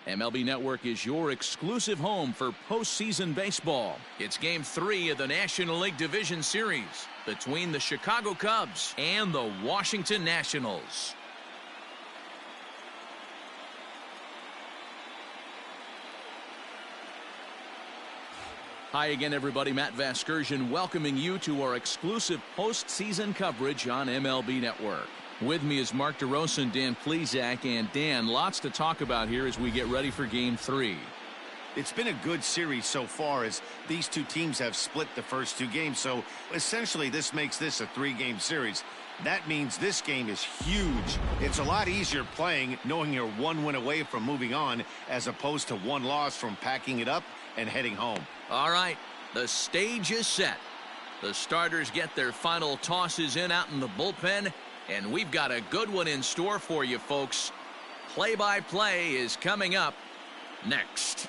MLB Network is your exclusive home for postseason baseball. It's Game 3 of the National League Division Series between the Chicago Cubs and the Washington Nationals. Hi again, everybody. Matt Vasgersian welcoming you to our exclusive postseason coverage on MLB Network. With me is Mark DeRosa and Dan Plesac. And Dan, lots to talk about here as we get ready for Game 3. It's been a good series so far as these two teams have split the first two games. So essentially this makes this a three-game series. That means this game is huge. It's a lot easier playing knowing you're one win away from moving on as opposed to one loss from packing it up and heading home. All right, the stage is set. The starters get their final tosses in out in the bullpen, and we've got a good one in store for you, folks. Play-by-play is coming up next.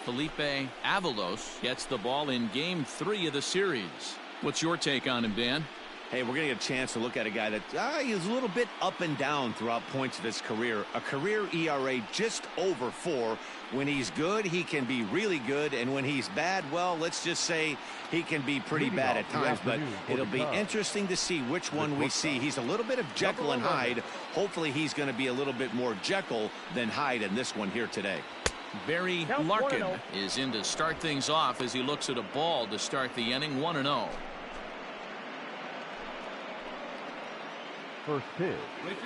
Felipe Avalos gets the ball in Game 3 of the series. What's your take on him, Dan? Hey, we're going to get a chance to look at a guy that he's a little bit up and down throughout points of his career. A career ERA just over 4. When he's good, he can be really good. And when he's bad, well, let's just say he can be pretty bad at times. But it'll be interesting to see which one we see. He's a little bit of Jekyll and Hyde. Hopefully he's going to be a little bit more Jekyll than Hyde in this one here today. Barry Larkin is in to start things off as he looks at a ball to start the inning. 1-0. First pitch,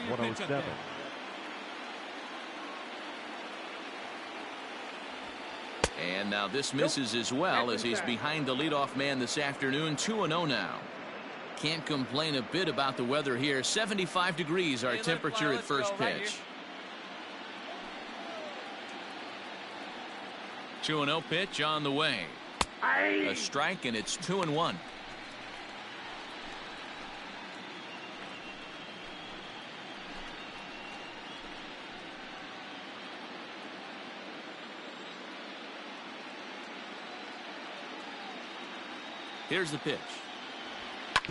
107. And now this misses as well as he's behind the leadoff man this afternoon. 2-0 now. Can't complain a bit about the weather here. 75 degrees our temperature at first pitch. 2-0 pitch on the way. A strike, and it's 2-1. Here's the pitch.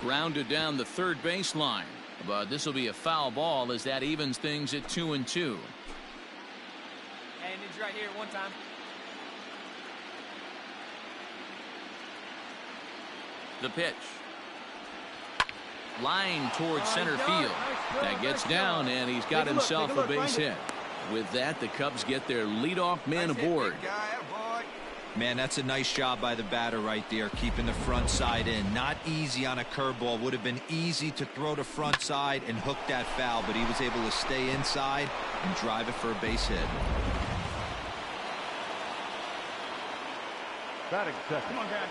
Grounded down the third baseline. But this will be a foul ball as that evens things at 2-2. Hey, I need you right here one time. The pitch. Line towards center field. That gets down, and he's got himself a base hit. With that, the Cubs get their leadoff man aboard. Man, that's a nice job by the batter right there, keeping the front side in. Not easy on a curveball. Would have been easy to throw to front side and hook that foul, but he was able to stay inside and drive it for a base hit. Batting second. Come on, guys.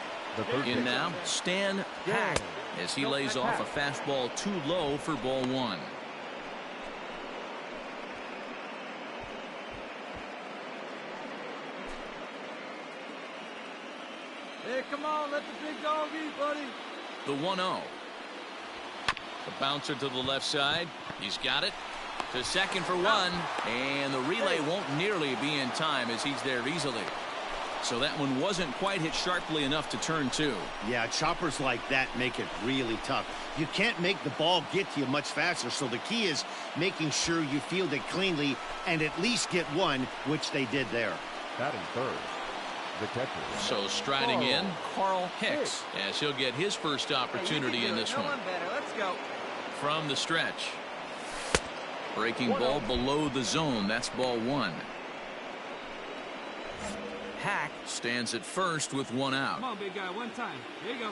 In now, Stan Hack as he lays off a fastball too low for ball 1. Hey, come on, let the big dog eat, buddy. The 1-0. The bouncer to the left side. He's got it. To second for one. And the relay won't nearly be in time as he's there easily. So that one wasn't quite hit sharply enough to turn 2. Yeah, choppers like that make it really tough. You can't make the ball get to you much faster, so the key is making sure you field it cleanly and at least get one, which they did there. Batting third, the catcher. So striding in, Carl Hicks, as he'll get his first opportunity in this one. Let's go. From the stretch. Breaking ball below the zone. That's ball 1. Hack stands at first with 1 out. Come on, big guy, one time. Here you go.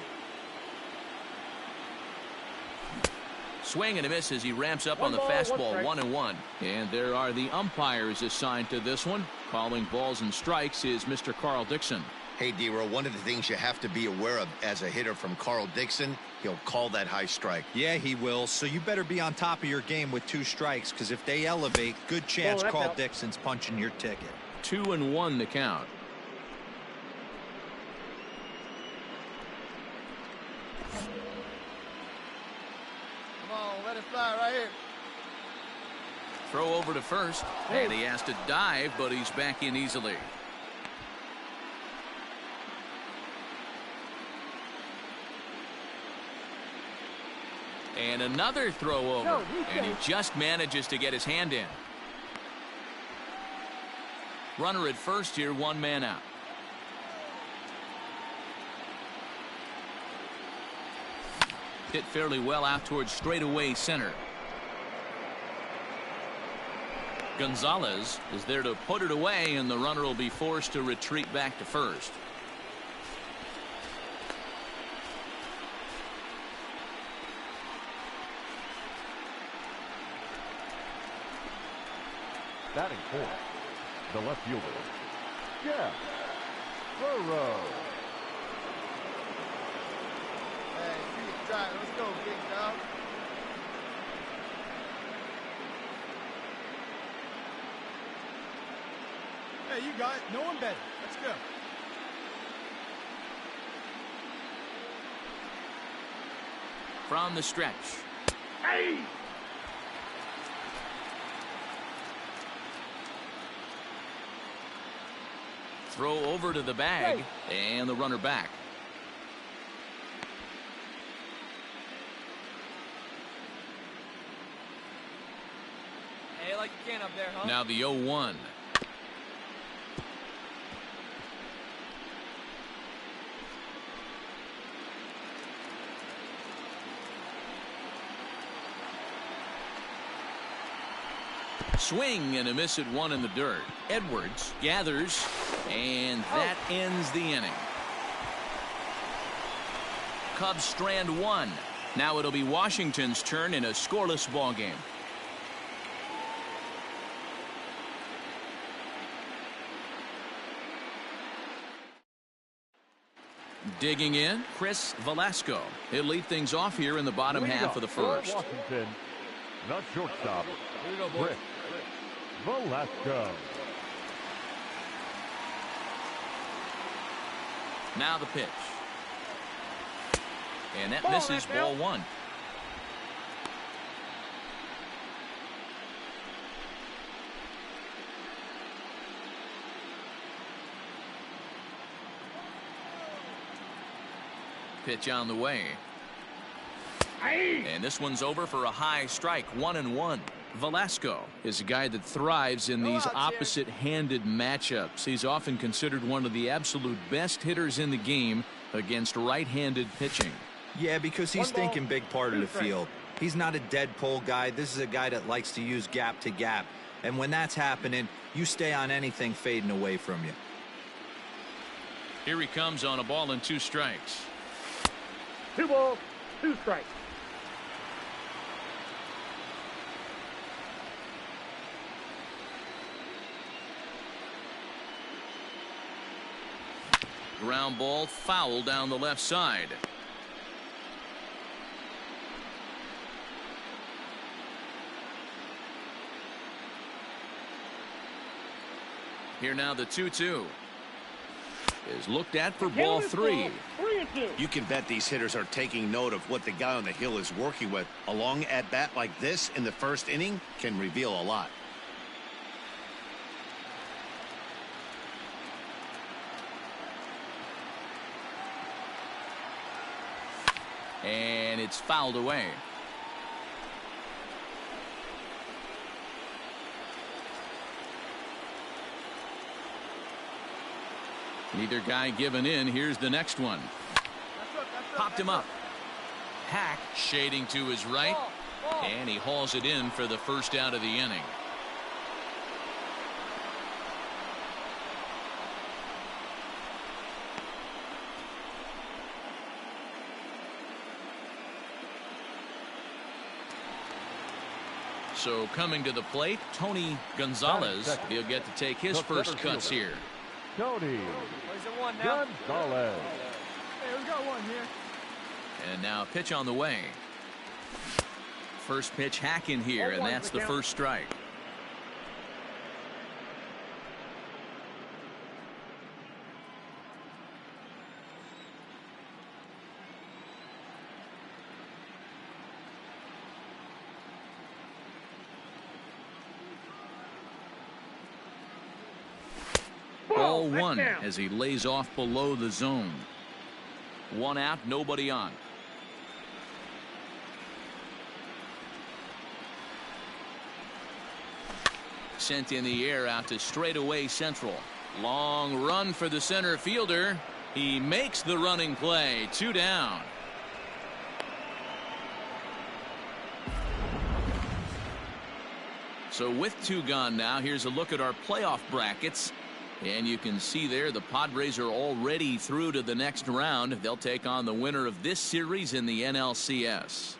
Swing and a miss as he ramps up on the fastball. 1-1. And there are the umpires assigned to this one. Calling balls and strikes is Mr. Carl Dixon. Hey, D-Row, one of the things you have to be aware of as a hitter from Carl Dixon, he'll call that high strike. Yeah, he will. So you better be on top of your game with 2 strikes, because if they elevate, good chance Carl Dixon's punching your ticket. 2-1 the count. fly right here. Throw over to first, and he has to dive, but he's back in easily. And another throw over, and he just manages to get his hand in. Runner at first here, one man out. Hit fairly well out towards straightaway center. Gonzalez is there to put it away, and the runner will be forced to retreat back to first. Batting fourth, the left fielder, Jeff Burrow. Hey, you got it. Let's go, big dog. Hey, you got it. No one better. Let's go. From the stretch. Hey! Throw over to the bag, and the runner back. Hey, like you can up there, huh? Now the 0-1. Swing and a miss at one in the dirt. Edwards gathers, and that ends the inning. Cubs strand one. Now it'll be Washington's turn in a scoreless ball game. Digging in, Chris Velasco. He'll lead things off here in the bottom half of the first. Washington, the shortstop, Here we go, boys. Chris Velasco. Now the pitch. And that misses, ball one. Pitch on the way. And this one's over for a high strike, 1-1. Velasco is a guy that thrives in these opposite-handed matchups. He's often considered one of the absolute best hitters in the game against right-handed pitching. Yeah, because he's thinking big part of the field. He's not a dead pull guy. This is a guy that likes to use gap to gap. And when that's happening, you stay on anything fading away from you. Here he comes on a ball and 2 strikes. 2 balls, 2 strikes. Ground ball foul down the left side. Here now the 2-2 is looked at for ball 3. 3-2. You can bet these hitters are taking note of what the guy on the hill is working with. A long at bat like this in the first inning can reveal a lot. And it's fouled away. Neither guy giving in. Here's the next one. Popped him up. Hack shading to his right, and he hauls it in for the first out of the inning. So coming to the plate, Tony Gonzalez. He'll get to take his first cuts here. Tony Plays at 1 now. Gonzalez. Hey, we got 1 here. And now a pitch on the way. First pitch hack in here, and that's the first strike. Ball one as he lays off below the zone. One out, nobody on. Sent in the air out to straightaway central. Long run for the center fielder. He makes the running play. 2 down. So with 2 gone now, here's a look at our playoff brackets. And you can see there the Padres are already through to the next round. They'll take on the winner of this series in the NLCS.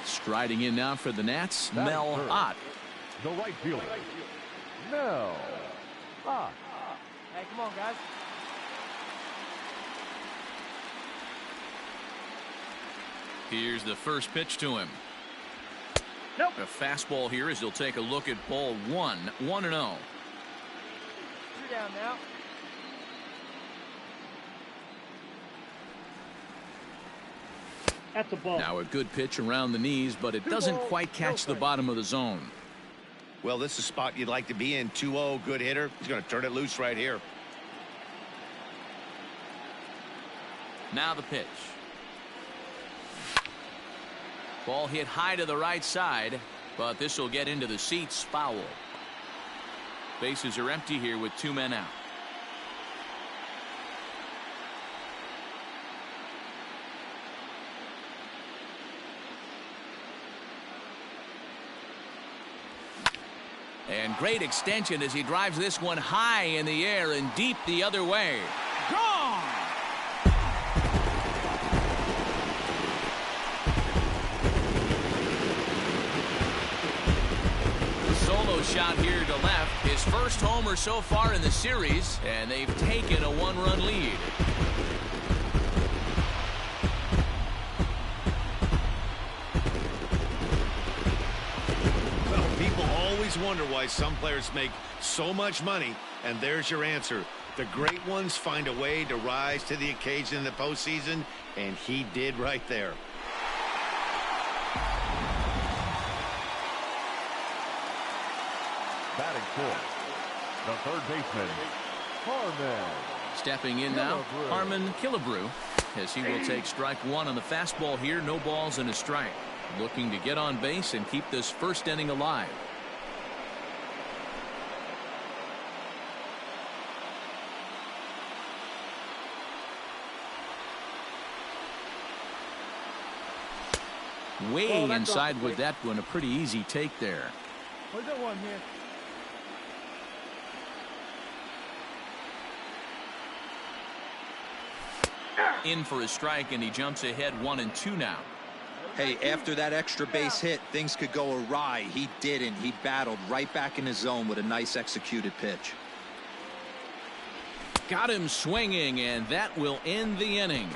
Striding in now for the Nats, Mel Ott. The right fielder, Mel Ott. Hey, come on, guys. Here's the first pitch to him. Nope. A fastball here as he'll take a look at ball one. 1-0. 2 down now. That's a ball. Now a good pitch around the knees, but it doesn't quite catch the bottom of the zone. Well, this is a spot you'd like to be in. 2-0, good hitter. He's going to turn it loose right here. Now the pitch. Ball hit high to the right side, but this will get into the seats. Foul. Bases are empty here with 2 men out. And great extension as he drives this one high in the air and deep the other way. Gone! Solo shot here to left. His first homer so far in the series, and they've taken a 1-run lead. Always wonder why some players make so much money, and there's your answer. The great ones find a way to rise to the occasion in the postseason, and he did right there. Batting fourth, the third baseman, Harmon. Stepping in now, Harmon Killebrew, as he will take strike one on the fastball here. No balls and a strike. Looking to get on base and keep this first inning alive. Way inside with that one. A pretty easy take there. Where's that one here? In for a strike, and he jumps ahead 1-2 now. Hey, after that extra base hit, things could go awry. He didn't. He battled right back in his zone with a nice executed pitch. Got him swinging, and that will end the inning.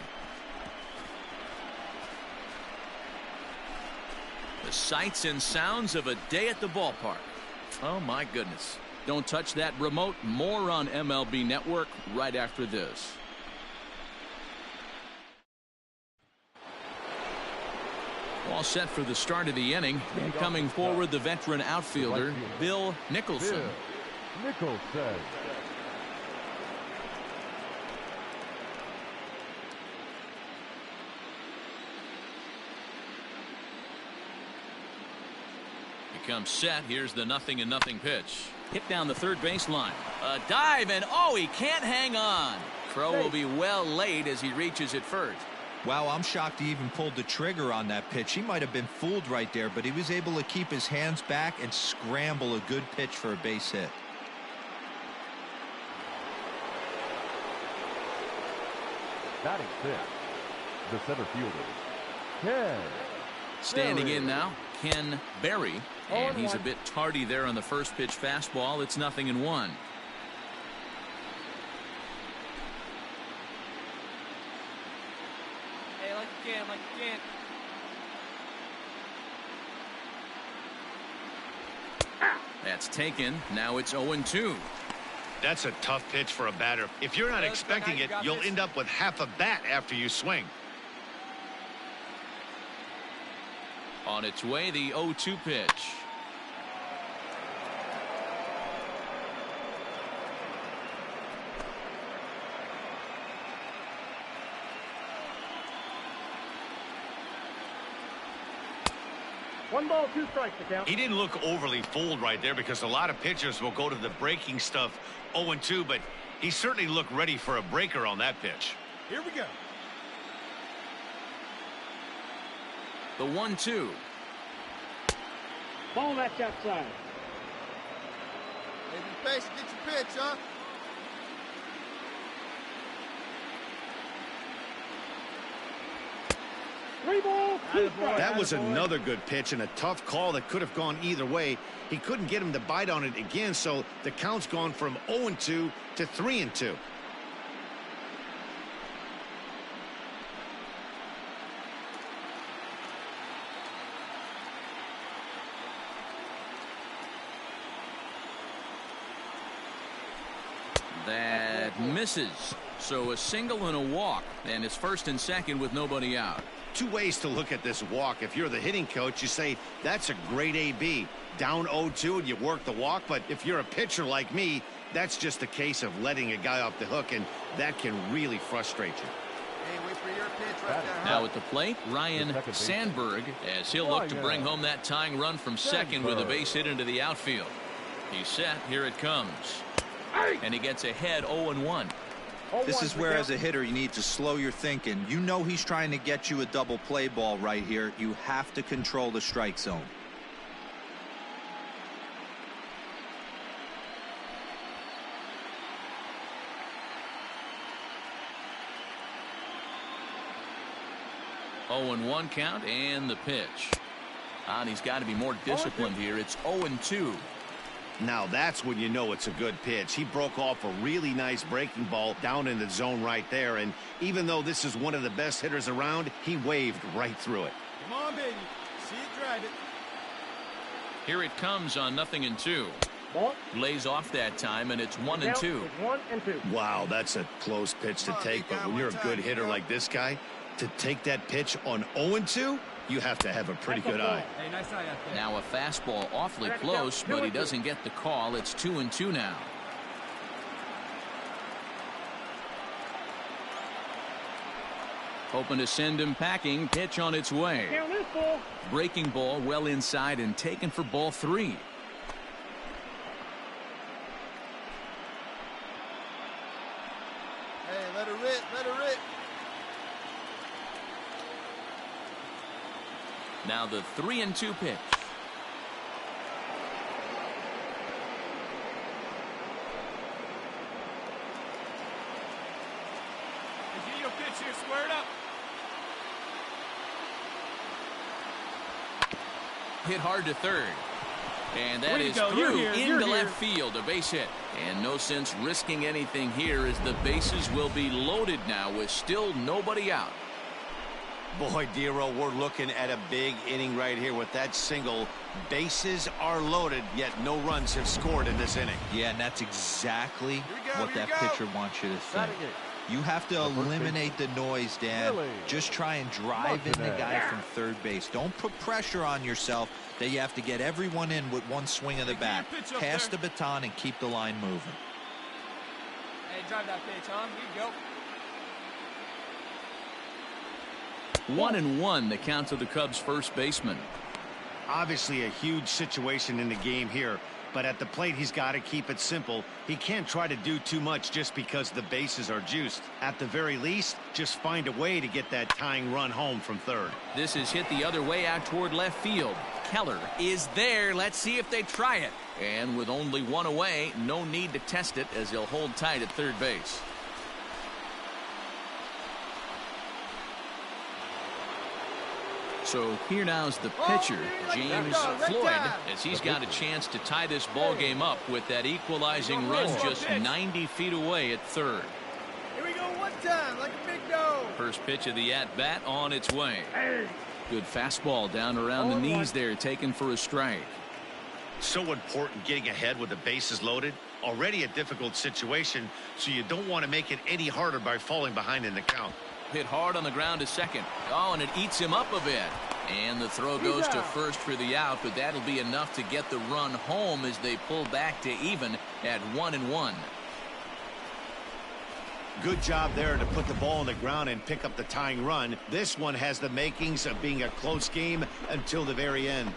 The sights and sounds of a day at the ballpark. Oh, my goodness. Don't touch that remote. More on MLB Network right after this. All set for the start of the inning. And coming forward, the veteran outfielder, Bill Nicholson. Nicholson. Comes set. Here's the 0-0 pitch. Hit down the third baseline. A dive, and oh, he can't hang on. Throw will be well late as he reaches it first. Wow, I'm shocked he even pulled the trigger on that pitch. He might have been fooled right there, but he was able to keep his hands back and scramble a good pitch for a base hit. Batting fifth, the center fielder, Ken. Standing in now, Ken Berry. And he's a bit tardy there on the first pitch fastball. It's 0-1. Hey, like you can. That's taken. Now it's 0-2. That's a tough pitch for a batter. If you're not expecting it, you'll end up with half a bat after you swing. On its way, the 0-2 pitch. 1 ball, 2 strikes to count. He didn't look overly fooled right there because a lot of pitchers will go to the breaking stuff 0-2, but he certainly looked ready for a breaker on that pitch. Here we go. The 1-2. Ball that's outside. Hey, be patient, get your pitch, huh? Three balls, 2 strikes. That was another good pitch and a tough call that could have gone either way. He couldn't get him to bite on it again, so the count's gone from 0-2 to 3-2. That misses. So a single and a walk, and it's first and second with nobody out. Two ways to look at this walk. If you're the hitting coach, you say, that's a great AB. Down 0-2 and you work the walk, but if you're a pitcher like me, that's just a case of letting a guy off the hook, and that can really frustrate you. Hey, wait for your pitch right there. Now at the plate, Ryan Sandberg, as he'll look to bring home that tying run from second with a base hit into the outfield. He's set. Here it comes. And he gets ahead 0-1. This is where, as a hitter, you need to slow your thinking. You know he's trying to get you a double play ball right here. You have to control the strike zone. Oh, 0-1 count and the pitch. And he's got to be more disciplined here. It's 0-2. Now that's when you know it's a good pitch. He broke off a really nice breaking ball down in the zone right there, and even though this is one of the best hitters around, he waved right through it. Come on, baby. See it, drive it. Here it comes on 0-2. Ball. Lays off that time, and it's 1-2. It's 1-2. Wow, that's a close pitch to take, but when you're a good hitter like this guy, to take that pitch on 0-2, you have to have a pretty good eye. Hey, nice eye out there. Now a fastball awfully close, but he doesn't get the call. It's 2-2 now. Hoping to send him packing. Pitch on its way. Count this ball. Breaking ball well inside and taken for ball 3. Hey, let her rip, let her rip. Now the 3-2 pitch. Get your pitch here, square it up. Hit hard to third. And that is You're through here, into you're left here. field, a base hit. And no sense risking anything here as the bases will be loaded now with still nobody out. Boy, Dero, we're looking at a big inning right here with that single. Bases are loaded, yet no runs have scored in this inning. Yeah, and that's exactly go, what here that we go. pitcher wants you to think. You have to eliminate the noise, Dan. Really? Just try and drive in the Martinez. guy from third base. Don't put pressure on yourself that you have to get everyone in with one swing of the bat. pitch up Pass there. the baton and keep the line moving. Hey, drive that pitch, huh? Here you go. 1-1 the count to the Cubs first baseman. Obviously a huge situation in the game here, but at the plate he's got to keep it simple. He can't try to do too much just because the bases are juiced. At the very least, just find a way to get that tying run home from third. This is hit the other way out toward left field. Keller is there. Let's see if they try it. And with only one away, no need to test it as he'll hold tight at third base. So here now's the pitcher, James Floyd, as he's got a chance to tie this ball game up with that equalizing run just 90 feet away at third. Here we go one time, like a big dog. First pitch of the at-bat on its way. Good fastball down around the knees there, taken for a strike. So important getting ahead with the bases loaded. Already a difficult situation, so you don't want to make it any harder by falling behind in the count. Hit hard on the ground to second. Oh, and it eats him up a bit. And the throw goes to first for the out, but that'll be enough to get the run home as they pull back to even at 1-1. Good job there to put the ball on the ground and pick up the tying run. This one has the makings of being a close game until the very end.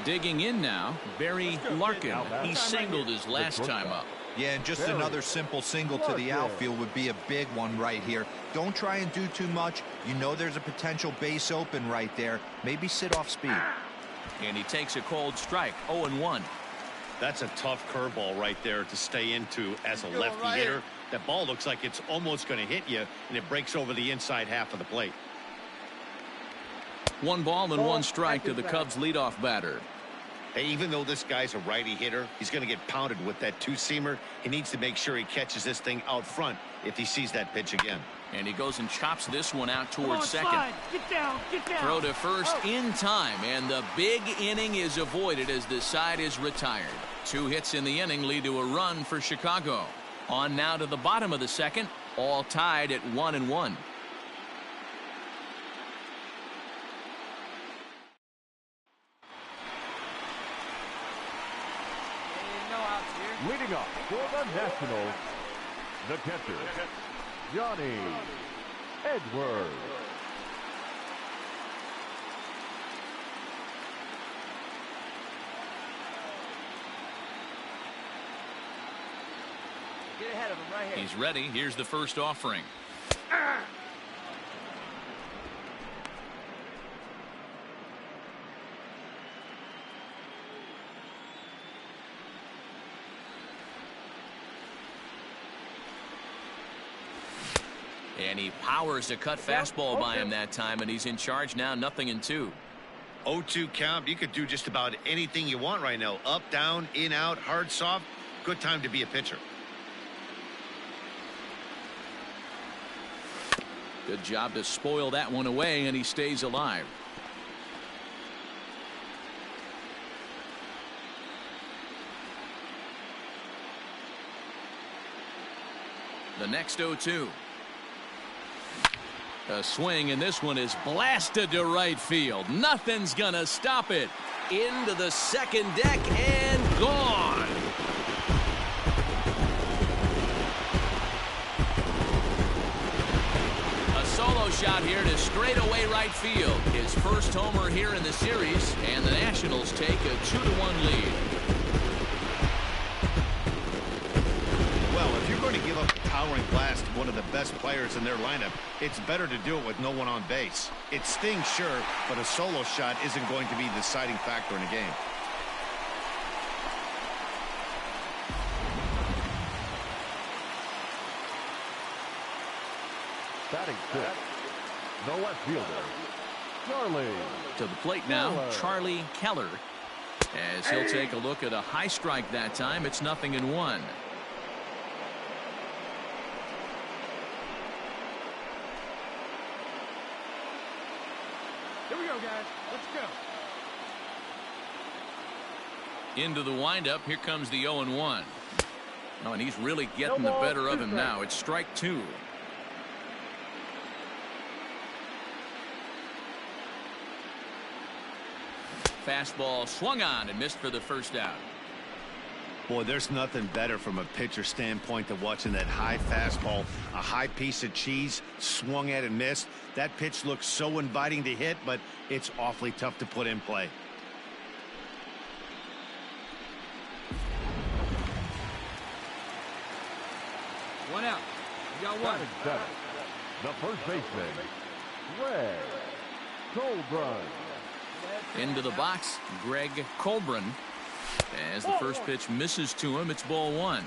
Digging in now, Barry Larkin. He singled his last time up. Yeah, and just another simple single to the outfield would be a big one right here. Don't try and do too much. You know there's a potential base open right there. Maybe sit off speed. And he takes a cold strike, 0-1. That's a tough curveball right there to stay into as a lefty hitter. That ball looks like it's almost going to hit you, and it breaks over the inside half of the plate. 1 ball and 1 strike to the Cubs leadoff batter. Hey, even though this guy's a righty hitter, he's going to get pounded with that two-seamer. He needs to make sure he catches this thing out front if he sees that pitch again. And he goes and chops this one out towards second. Slide. Get down. Get down. Throw to first in time, and the big inning is avoided as the side is retired. 2 hits in the inning lead to a run for Chicago. On now to the bottom of the second, all tied at 1-1. Leading up for the Nationals, the catcher, Johnny Edwards. Get ahead of him right here. He's ready. Here's the first offering. And he powers a cut fastball by him that time, and he's in charge now, 0-2. 0-2 count. You could do just about anything you want right now. Up, down, in, out, hard, soft. Good time to be a pitcher. Good job to spoil that one away, and he stays alive. The next 0-2. A swing, and this one is blasted to right field. Nothing's gonna stop it. Into the second deck and gone. A solo shot here to straightaway right field. His first homer here in the series, and the Nationals take a 2-1 lead. Well, if you're going to give up a towering blast to one of the best players in their lineup, it's better to do it with no one on base. It stings, sure, but a solo shot isn't going to be the deciding factor in a game. Batting 6th, the left fielder, Charlie. To the plate now, Charlie Keller. As he'll take a look at a high strike that time, it's 0-1. Here we go, guys. Let's go. Into the windup, here comes the 0-1. Oh, and he's really getting the better of him now. It's strike 2. Fastball swung on and missed for the first out. Boy, there's nothing better from a pitcher standpoint than watching that high fastball, a high piece of cheese, swung at and missed. That pitch looks so inviting to hit, but it's awfully tough to put in play. One out. You got one. Batting 7th, the first baseman, Greg Colbrun. Into the box, Greg Colbrun. As the first pitch misses to him, it's ball 1.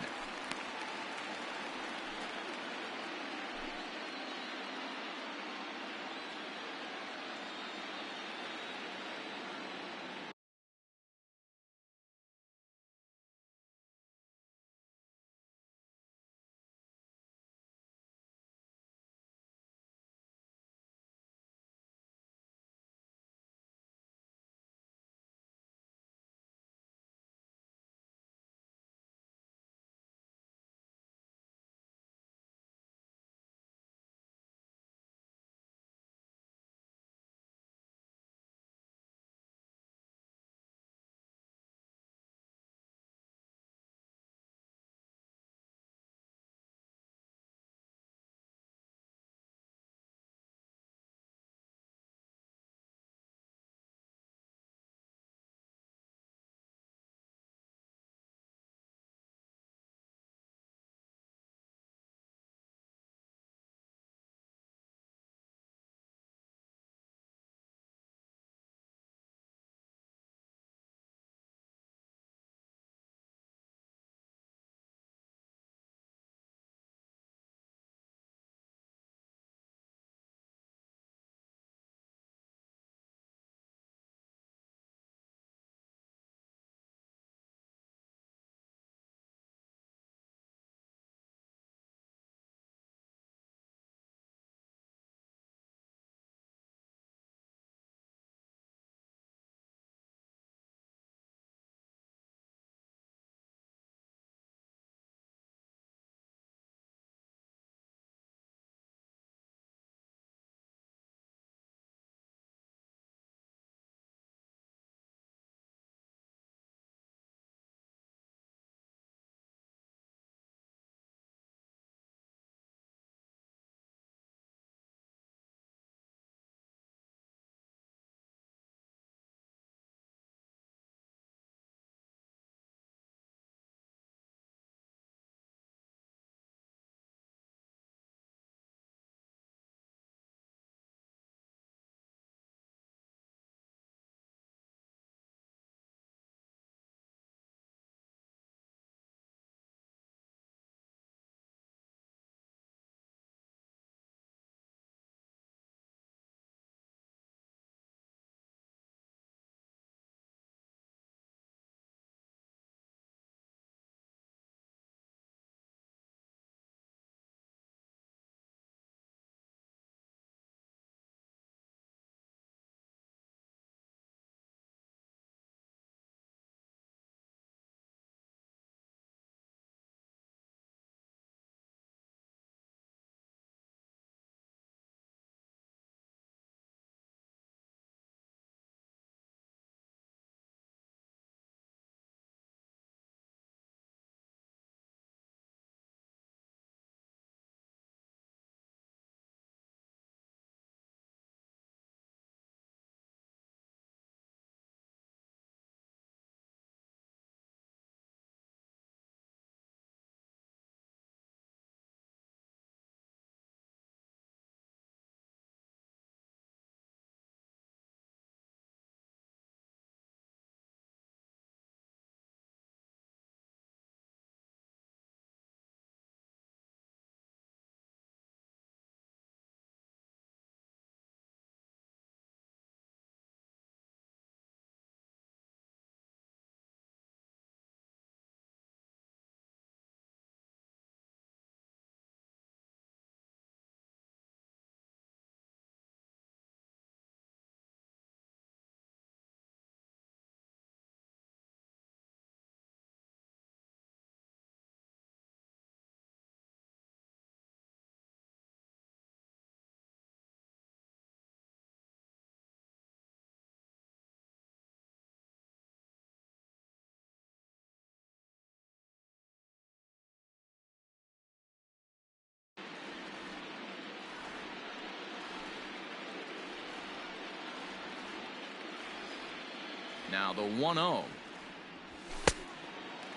Now the 1-0.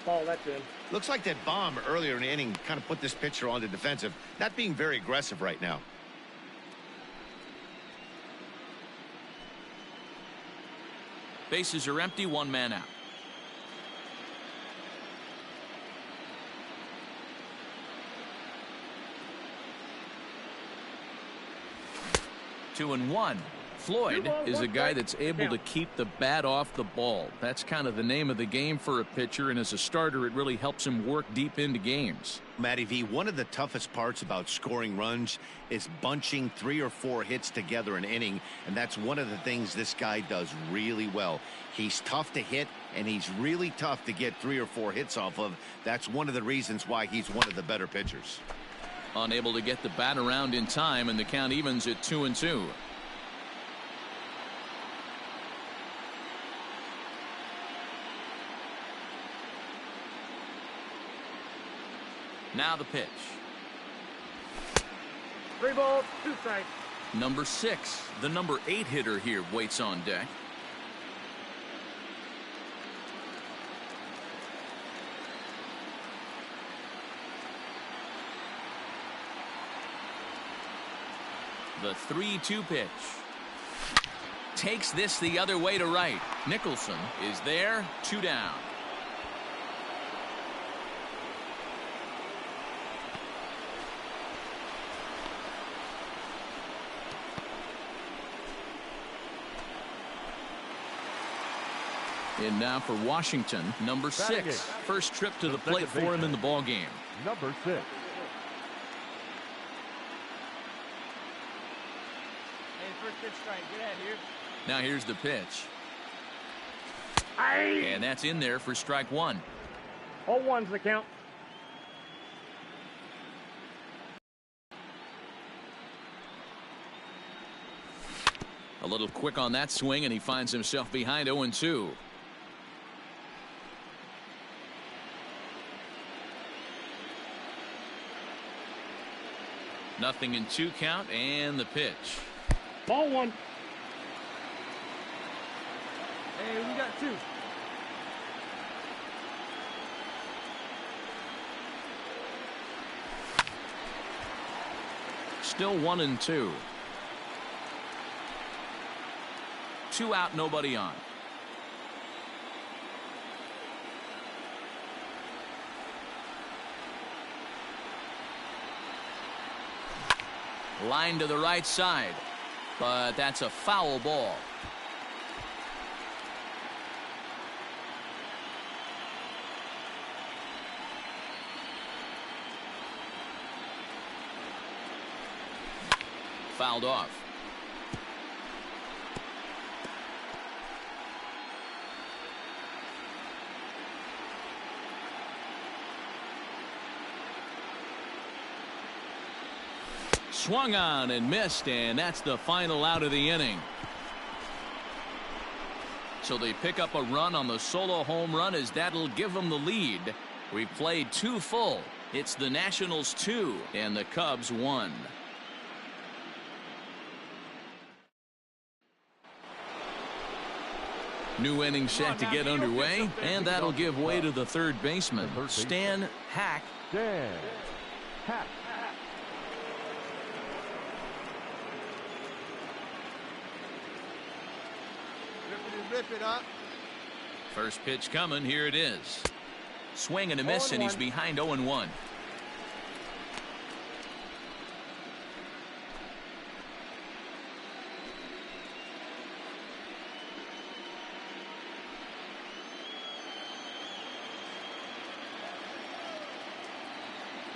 Ball, that's in. Looks like that bomb earlier in the inning kind of put this pitcher on the defensive, not being very aggressive right now. Bases are empty, 1 man out. Two and one. Floyd is a guy that's able to keep the bat off the ball. That's kind of the name of the game for a pitcher, and as a starter, it really helps him work deep into games. Matty V, one of the toughest parts about scoring runs is bunching 3 or 4 hits together an inning, and that's one of the things this guy does really well. He's tough to hit, and he's really tough to get 3 or 4 hits off of. That's one of the reasons why he's one of the better pitchers. Unable to get the bat around in time, and the count evens at 2-2. Now the pitch. 3 balls, 2 strikes. Number 6, the number 8 hitter here, waits on deck. The 3-2 pitch. Takes this the other way to right. Nicholson is there, 2 down. And now for Washington, number 6. First trip to the plate for him in the ball game. Number 6. Hey, first pitch strike. Get out here. Now here's the pitch. Aye. And that's in there for strike 1. 0-1's the count. A little quick on that swing, and he finds himself behind 0-2. Nothing in 2 count, and the pitch. Ball 1. Hey, we got 2. Still 1-2. 2 out, nobody on. Line to the right side, but that's a foul ball. Fouled off. Swung on and missed, and that's the final out of the inning. So they pick up a run on the solo home run, as that'll give them the lead. We've played 2 full. It's the Nationals 2 and the Cubs 1. New inning set to get underway, and that'll give way to the third baseman, Stan Hack. Dan Hack. Rip it up. First pitch coming. Here it is. Swing and a miss, and he's behind 0-1.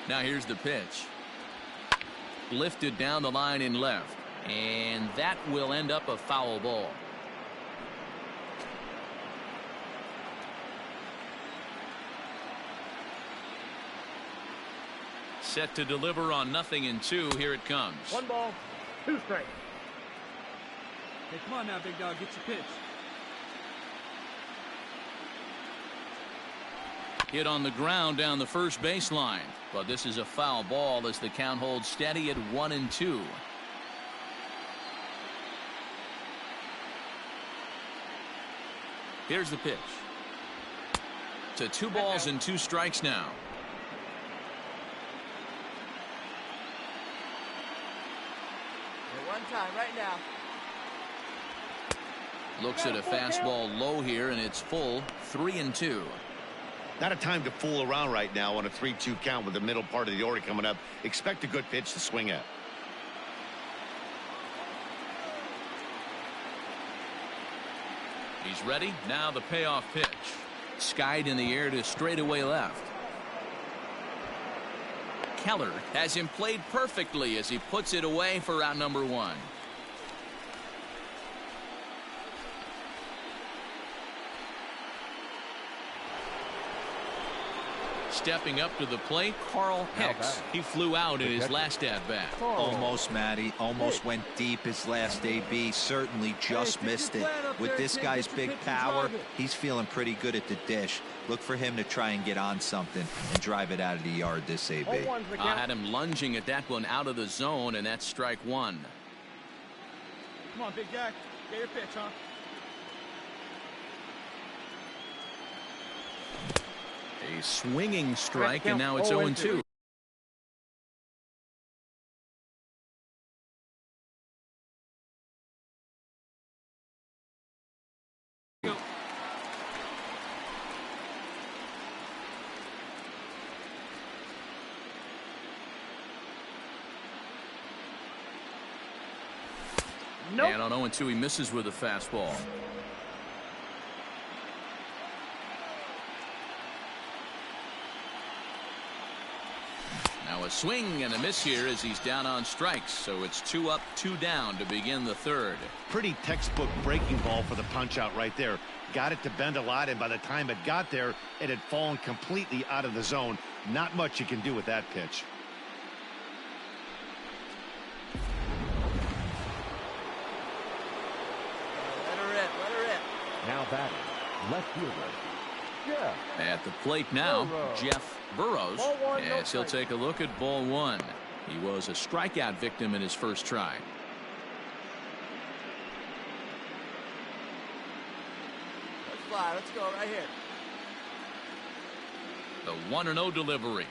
Now here's the pitch. Lifted down the line in left, and that will end up a foul ball. Set to deliver on 0-2. Here it comes. 1 ball, 2 strikes. Hey, come on now, big dog. Get your pitch. Hit on the ground down the first baseline, but this is a foul ball as the count holds steady at 1-2. Here's the pitch. To 2 balls and 2 strikes now. One time, right now. Looks at a fastball low here, and it's full. 3-2. Not a time to fool around right now on a 3-2 count with the middle part of the order coming up. Expect a good pitch to swing at. He's ready. Now the payoff pitch. Skied in the air to straightaway left. Keller has him played perfectly as he puts it away for out number 1. Stepping up to the plate, Carl Hicks. He flew out in his last at-bat. Almost, Matty. Almost went deep his last AB. Certainly just missed it. With this guy's big power, he's feeling pretty good at the dish. Look for him to try and get on something and drive it out of the yard this AB. I had him lunging at that one out of the zone, and that's strike 1. Come on, Big Jack. Get your pitch, huh? A swinging strike, and now it's 0-2. Nope. And on 0-2, he misses with a fastball. Now a swing and a miss here as he's down on strikes. So it's 2 up, 2 down to begin the 3rd. Pretty textbook breaking ball for the punch out right there. Got it to bend a lot, and by the time it got there, it had fallen completely out of the zone. Not much you can do with that pitch. Let her rip. Let her rip. Now batting, left fielder, Jeff. At the plate now, Burrows. Jeff Burrows. Ball 1, no Yes, he'll strike. take a look at ball 1. He was a strikeout victim in his first try. Let's fly. Let's go right here. The 1-0 delivery.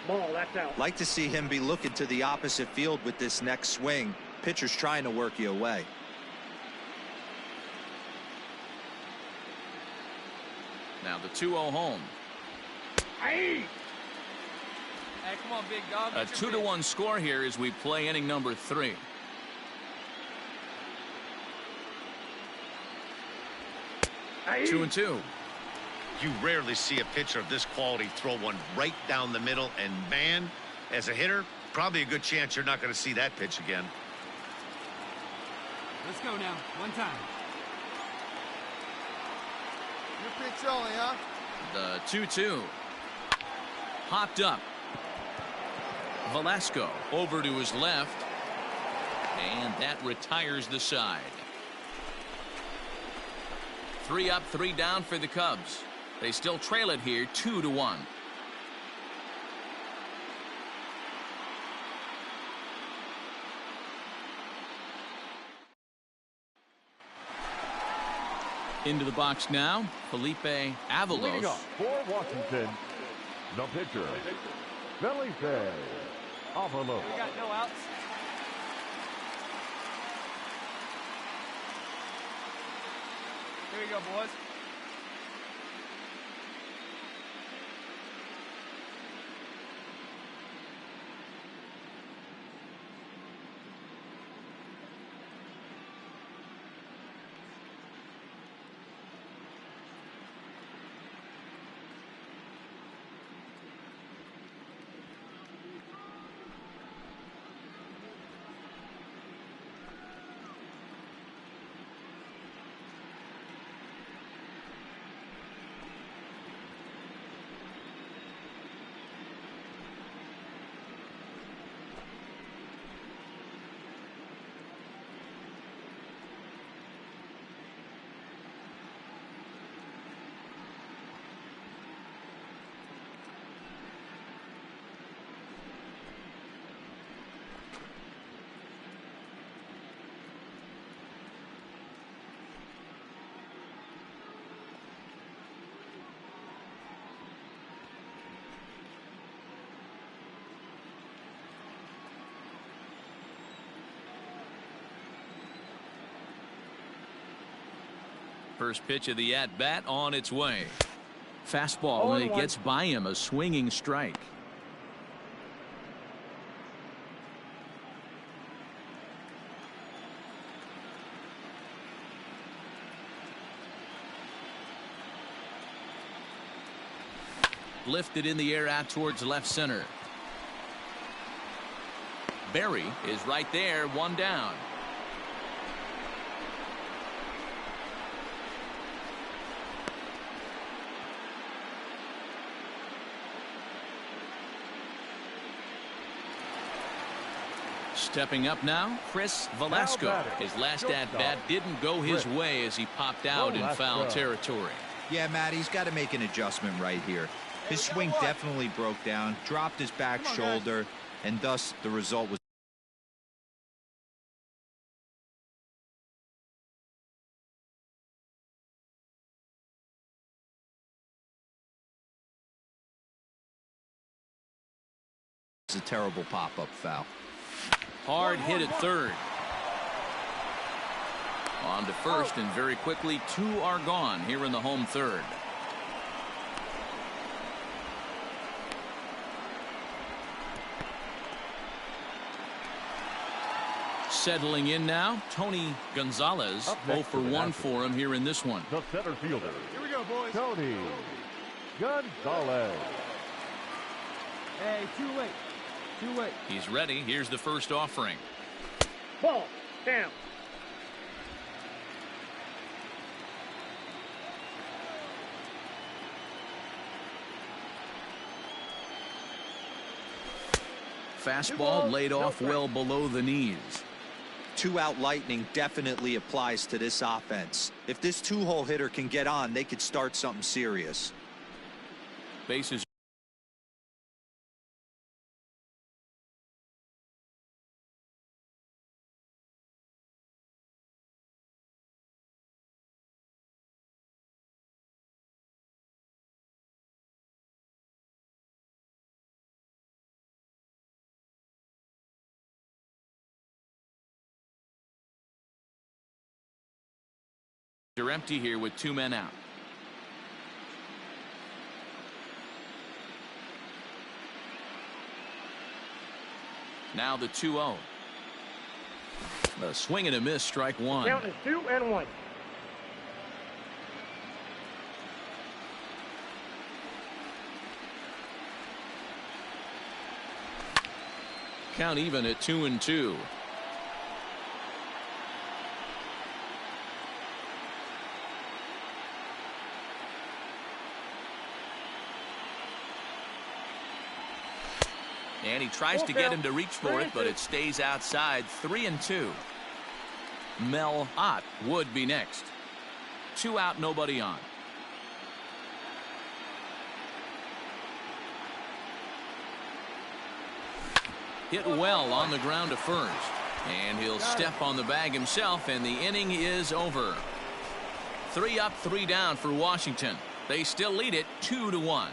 Ball, that's out. Like to see him be looking to the opposite field with this next swing. Pitcher's trying to work you away. Now the 2-0 home. Hey! Hey, come on, big dog. A Get your 2-1 score here as we play inning number 3. Hey! 2-2. You rarely see a pitcher of this quality throw one right down the middle, and man, as a hitter, probably a good chance you're not going to see that pitch again. Let's go now. One time. Your pitch only, huh? The 2-2. Popped up. Velasco over to his left. And that retires the side. 3 up, 3 down for the Cubs. They still trail it here 2-1. Into the box now, Felipe Leading Avalos. off for Washington, the pitcher, Felipe Avalos. We got no outs. Here we go, boys. First pitch of the at-bat on its way. Fastball, and it gets by him, a swinging strike. Lifted in the air out towards left center. Berry is right there, one down. Stepping up now, Chris Velasco. His last at-bat didn't go his way as he popped out in foul territory. Yeah, Matt, he's got to make an adjustment right here. His swing definitely broke down, dropped his back shoulder, and thus the result was a terrible pop-up foul. Hard hit at third. On to first, and very quickly, two are gone here in the home third. Settling in now, Tony Gonzalez. 0 for 1 for him here in this one. The center fielder. Here we go, boys. Tony Gonzalez. Hey, too late. Too late. He's ready. Here's the first offering. Ball. Down. Fastball laid off well below the knees. Two-out lightning definitely applies to this offense. If this two-hole hitter can get on, they could start something serious. Bases. They're empty here with two men out. Now the 2-0. A swing and a miss, strike one. Count is 2-1. Count even at 2-2. And he tries to get him to reach for it, but it stays outside. 3-2. Mel Ott would be next. 2 out, nobody on. Hit well on the ground to first. And he'll step on the bag himself, and the inning is over. 3 up, 3 down for Washington. They still lead it 2-1.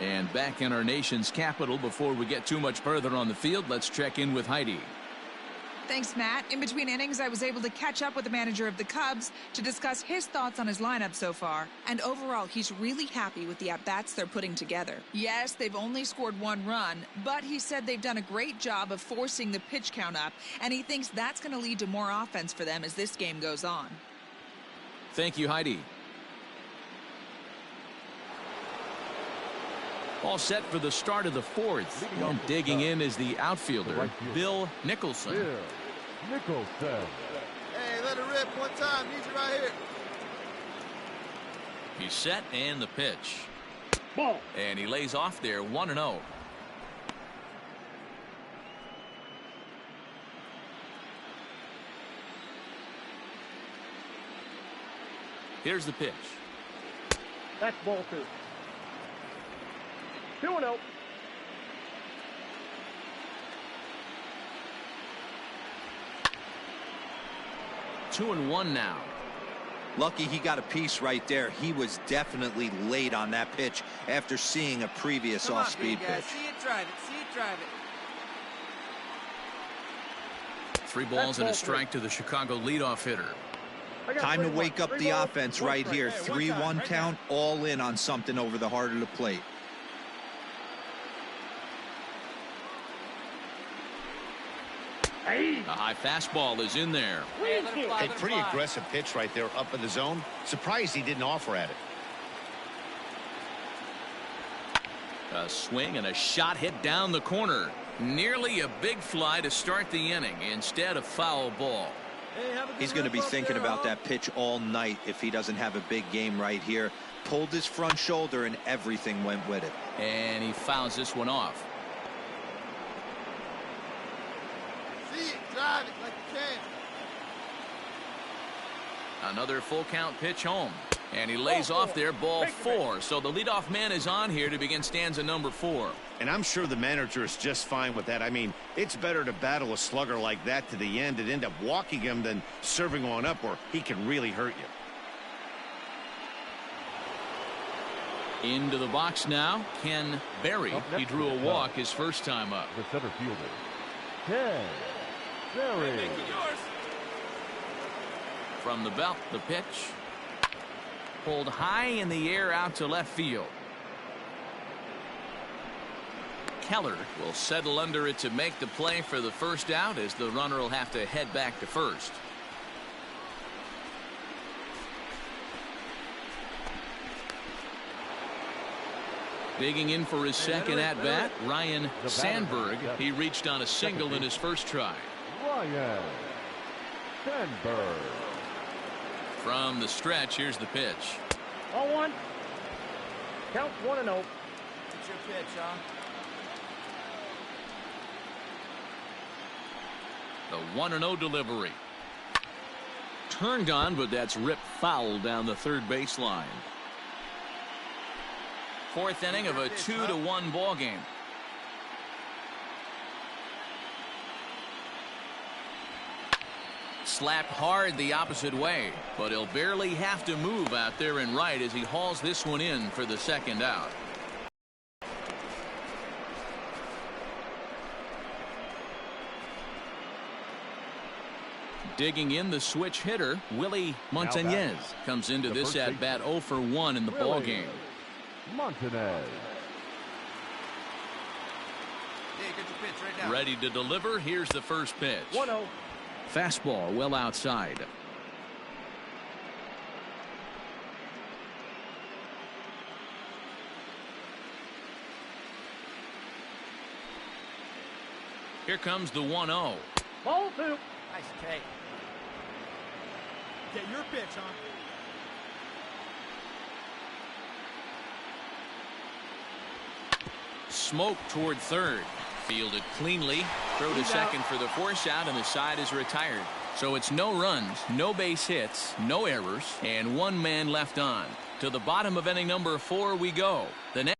And back in our nation's capital, before we get too much further on the field, let's check in with Heidi. Thanks, Matt. In between innings, I was able to catch up with the manager of the Cubs to discuss his thoughts on his lineup so far. And overall, he's really happy with the at-bats they're putting together. Yes, they've only scored 1 run, but he said they've done a great job of forcing the pitch count up, and he thinks that's going to lead to more offense for them as this game goes on. Thank you, Heidi. All set for the start of the 4th. And digging in is the outfielder, Bill Nicholson. Bill Nicholson. Hey, let it rip one time. Need you right here. He's set, and the pitch. Ball. And he lays off there, 1-0. Here's the pitch. That's ball 2. 2-0. Two and one now. Lucky he got a piece right there. He was definitely late on that pitch after seeing a previous off-speed pitch. See it, drive it. See it, drive it. 3 balls and a strike to the Chicago leadoff hitter. Time to wake up the offense right here. 3-1 count, all in on something over the heart of the plate. A high fastball is in there. A pretty aggressive pitch right there up in the zone. Surprised he didn't offer at it. A swing and a shot hit down the corner. Nearly a big fly to start the inning instead of foul ball. He's going to be thinking about that pitch all night if he doesn't have a big game right here. Pulled his front shoulder and everything went with it. And he fouls this one off. See it, drive it like you can. Another full count pitch home. And he lays off there, ball 4. So the leadoff man is on here to begin stanza number 4. And I'm sure the manager is just fine with that. I mean, it's better to battle a slugger like that to the end and end up walking him than serving one up where he can really hurt you. Into the box now, Ken Berry. He drew a walk his first time up. The center fielder, Ken Berry. From the belt, the pitch. Pulled high in the air out to left field. Keller will settle under it to make the play for the first out as the runner will have to head back to first. Digging in for his second at-bat, Ryan Sandberg. He reached on a single in his first try. Ryan Sandberg. From the stretch, here's the pitch. 0-1. Count 1-0. It's your pitch, huh? The 1-0 delivery. Turned on, but that's ripped foul down the third baseline. 4th inning of a 2-1 ball game. Slapped hard the opposite way, but he'll barely have to move out there in right as he hauls this one in for the second out. Digging in, the switch hitter, Willie Montañez, comes into this at bat 0 for 1 in the ball game. Montañez. Yeah, get your pitch right now. Ready to deliver. Here's the first pitch. 1-0. Fastball well outside. Here comes the 1-0. Ball 2. Nice take. Get your pitch, huh? Smoke toward third. Fielded cleanly. Throw to second for the force out, and the side is retired. So it's no runs, no base hits, no errors, and 1 man left on. To the bottom of inning number 4 we go. The next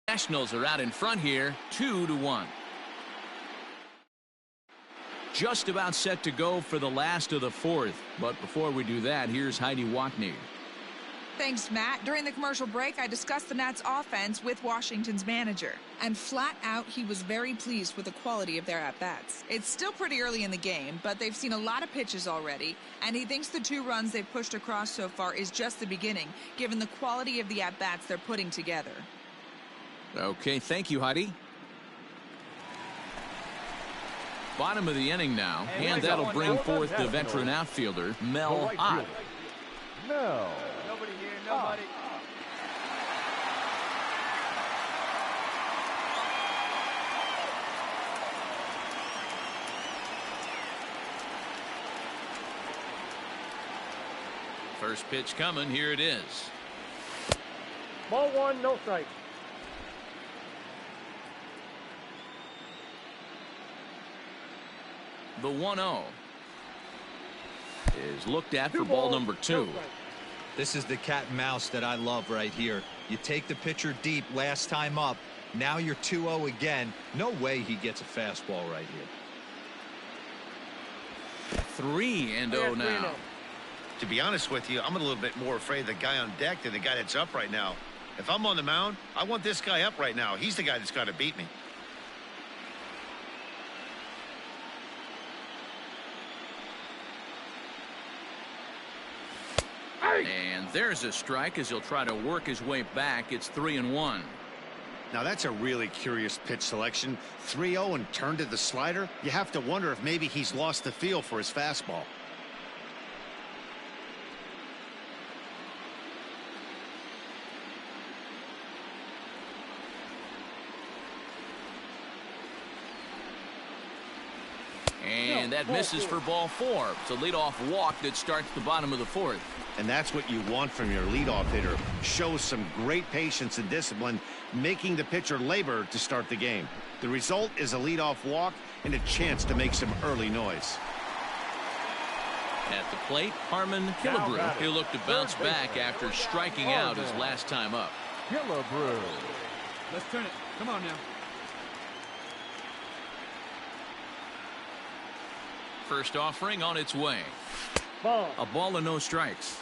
Nationals are out in front here, 2-1. Just about set to go for the last of the fourth. But before we do that, here's Heidi Watney. Thanks, Matt. During the commercial break, I discussed the Nats' offense with Washington's manager. And flat out, he was very pleased with the quality of their at-bats. It's still pretty early in the game, but they've seen a lot of pitches already. And he thinks the 2 runs they've pushed across so far is just the beginning, given the quality of the at-bats they're putting together. Okay, thank you, Heidi. Bottom of the inning now, and that'll bring forth the veteran outfielder, Mel Ott. Mel. Nobody here, nobody. First pitch coming, here it is. Ball 1, no strike. The 1-0 is looked at for ball number 2. This is the cat and mouse that I love right here. You take the pitcher deep last time up. Now you're 2-0 again. No way he gets a fastball right here. 3-0 now. To be honest with you, I'm a little bit more afraid of the guy on deck than the guy that's up right now. If I'm on the mound, I want this guy up right now. He's the guy that's got to beat me. And there's a strike as he'll try to work his way back. It's 3-1. Now that's a really curious pitch selection. 3-0 and turned to the slider. You have to wonder if maybe he's lost the feel for his fastball. And that misses for ball 4. It's a leadoff walk that starts the bottom of the 4th. And that's what you want from your leadoff hitter. Shows some great patience and discipline, making the pitcher labor to start the game. The result is a leadoff walk and a chance to make some early noise. At the plate, Harmon Killebrew. He'll look to bounce back after striking out his last time up. Killebrew. Let's turn it. Come on now. First offering on its way. Ball. A ball and no strikes.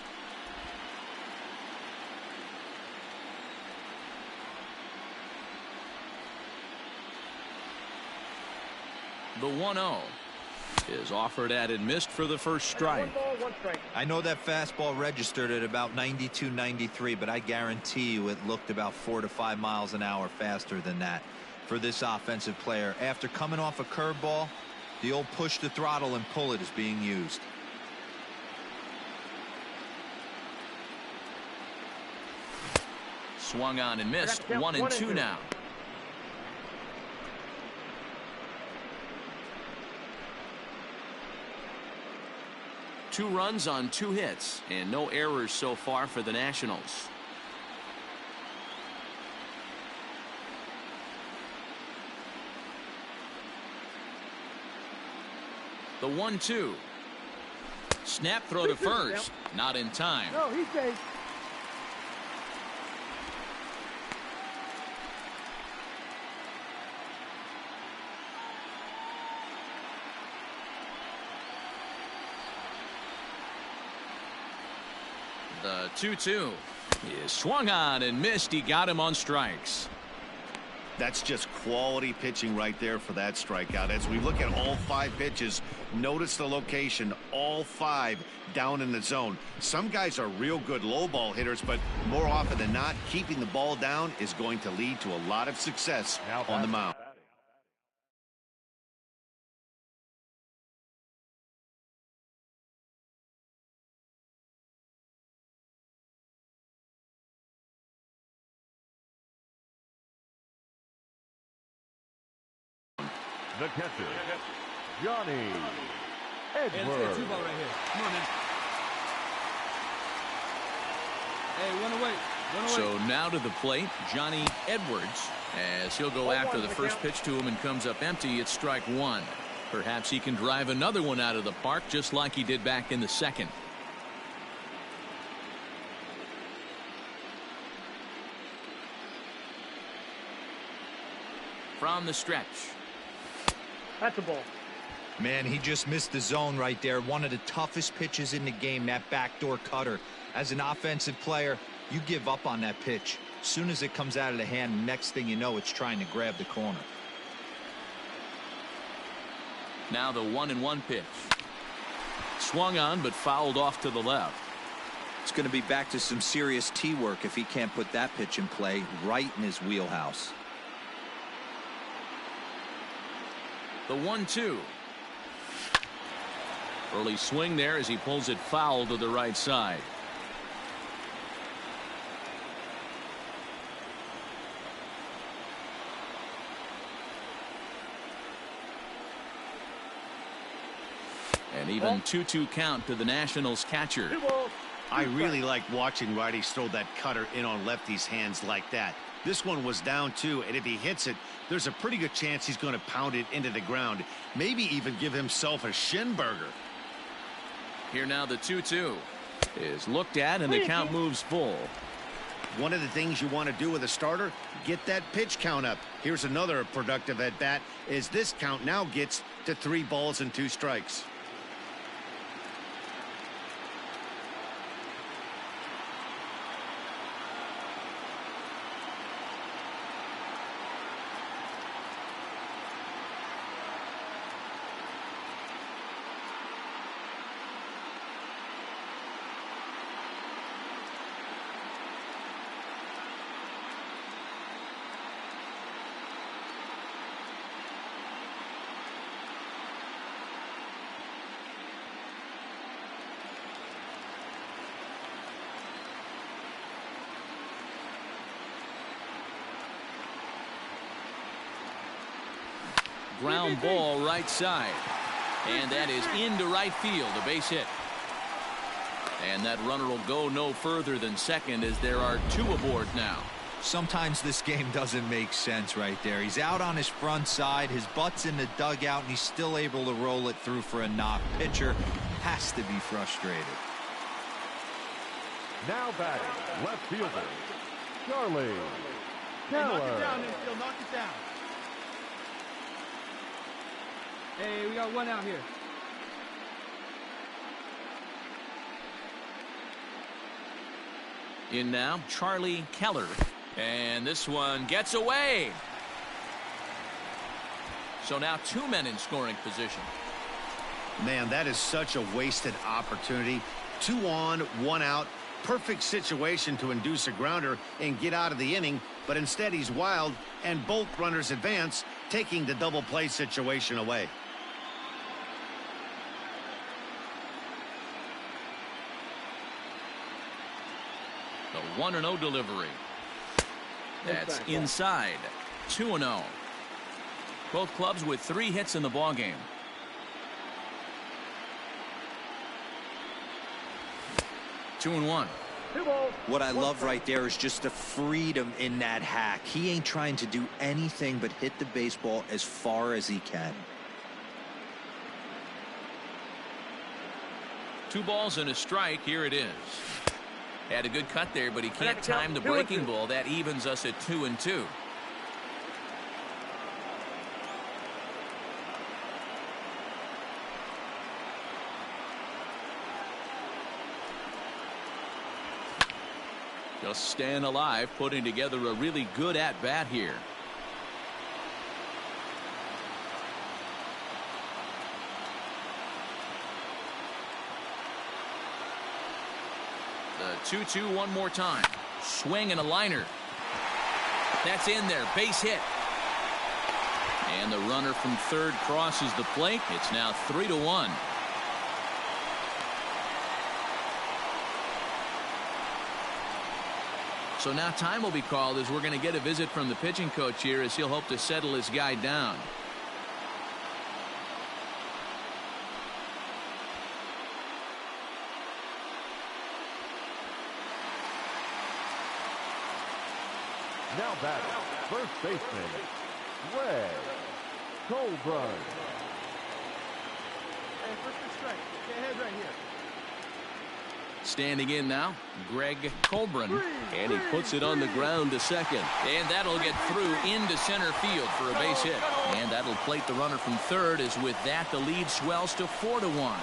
The 1-0 is offered at and missed for the first strike. 1 ball, 1 strike. I know that fastball registered at about 92, 93, but I guarantee you it looked about 4 to 5 miles an hour faster than that for this offensive player. After coming off a curveball, the old push the throttle and pull it is being used. Swung on and missed. 1-2 now. Two runs on 2 hits and no errors so far for the Nationals. The 1-2. Snap throw to first. Not in time. No, he's safe. The 2-2 is swung on and missed. He got him on strikes. That's just quality pitching right there for that strikeout. As we look at all 5 pitches, notice the location, all 5 down in the zone. Some guys are real good low ball hitters, but more often than not, keeping the ball down is going to lead to a lot of success on the mound. The catcher, Johnny Hey, let's get a Edwards. 2-ball right here. Come on, man. Hey, one away. One away. So now to the plate, Johnny Edwards, as he'll go after the first pitch to him and comes up empty. It's strike 1. Perhaps he can drive another one out of the park just like he did back in the second. from the stretch. That's a ball. Man, he just missed the zone right there. One of the toughest pitches in the game, that backdoor cutter. As an offensive player, you give up on that pitch. As soon as it comes out of the hand, next thing you know, it's trying to grab the corner. Now the 1-1 pitch. Swung on, but fouled off to the left. It's going to be back to some serious tee work if he can't put that pitch in play right in his wheelhouse. The 1-2. Early swing there as he pulls it foul to the right side. And even 2-2 count to the Nationals catcher. I really like watching righties throw that cutter in on lefties' hands like that. This one was down 2, and if he hits it, there's a pretty good chance he's going to pound it into the ground. Maybe even give himself a shin burger. Here now the 2-2 is looked at, and the count moves full. One of the things you want to do with a starter, get that pitch count up. Here's another productive at bat, as this count now gets to 3 balls and 2 strikes. Ground ball right side. And that is into right field, a base hit. And that runner will go no further than second as there are 2 aboard now. Sometimes this game doesn't make sense right there. He's out on his front side, his butt's in the dugout, and he's still able to roll it through for a knock. Pitcher has to be frustrated. Now batting, left fielder, Charlie Knock it Keller. down, infield. Knock it down. Hey, we got 1 out here. In now, Charlie Keller. And this one gets away. So now 2 men in scoring position. Man, that is such a wasted opportunity. 2 on, 1 out. Perfect situation to induce a grounder and get out of the inning, but instead he's wild, and both runners advance, taking the double play situation away. The 1-0 delivery. That's inside. 2-0. Both clubs with 3 hits in the ballgame. Two and one. What I love right there is just the freedom in that hack. He ain't trying to do anything but hit the baseball as far as he can. 2 balls and a strike. Here it is. Had a good cut there, but he can't time the breaking ball. That evens us at 2-2. Just staying alive, putting together a really good at-bat here. The 2-2 one more time. Swing and a liner. That's in there. Base hit. And the runner from third crosses the plate. It's now 3-1. So now time will be called as we're going to get a visit from the pitching coach here as he'll hope to settle his guy down. Now batting, first baseman, Greg Colburn. Hey, first and strike. Stay ahead right here. Standing in now, Greg Colbrin. And he puts it on the ground to second. And that'll get through into center field for a base hit. And that'll plate the runner from third, as with that the lead swells to 4-1.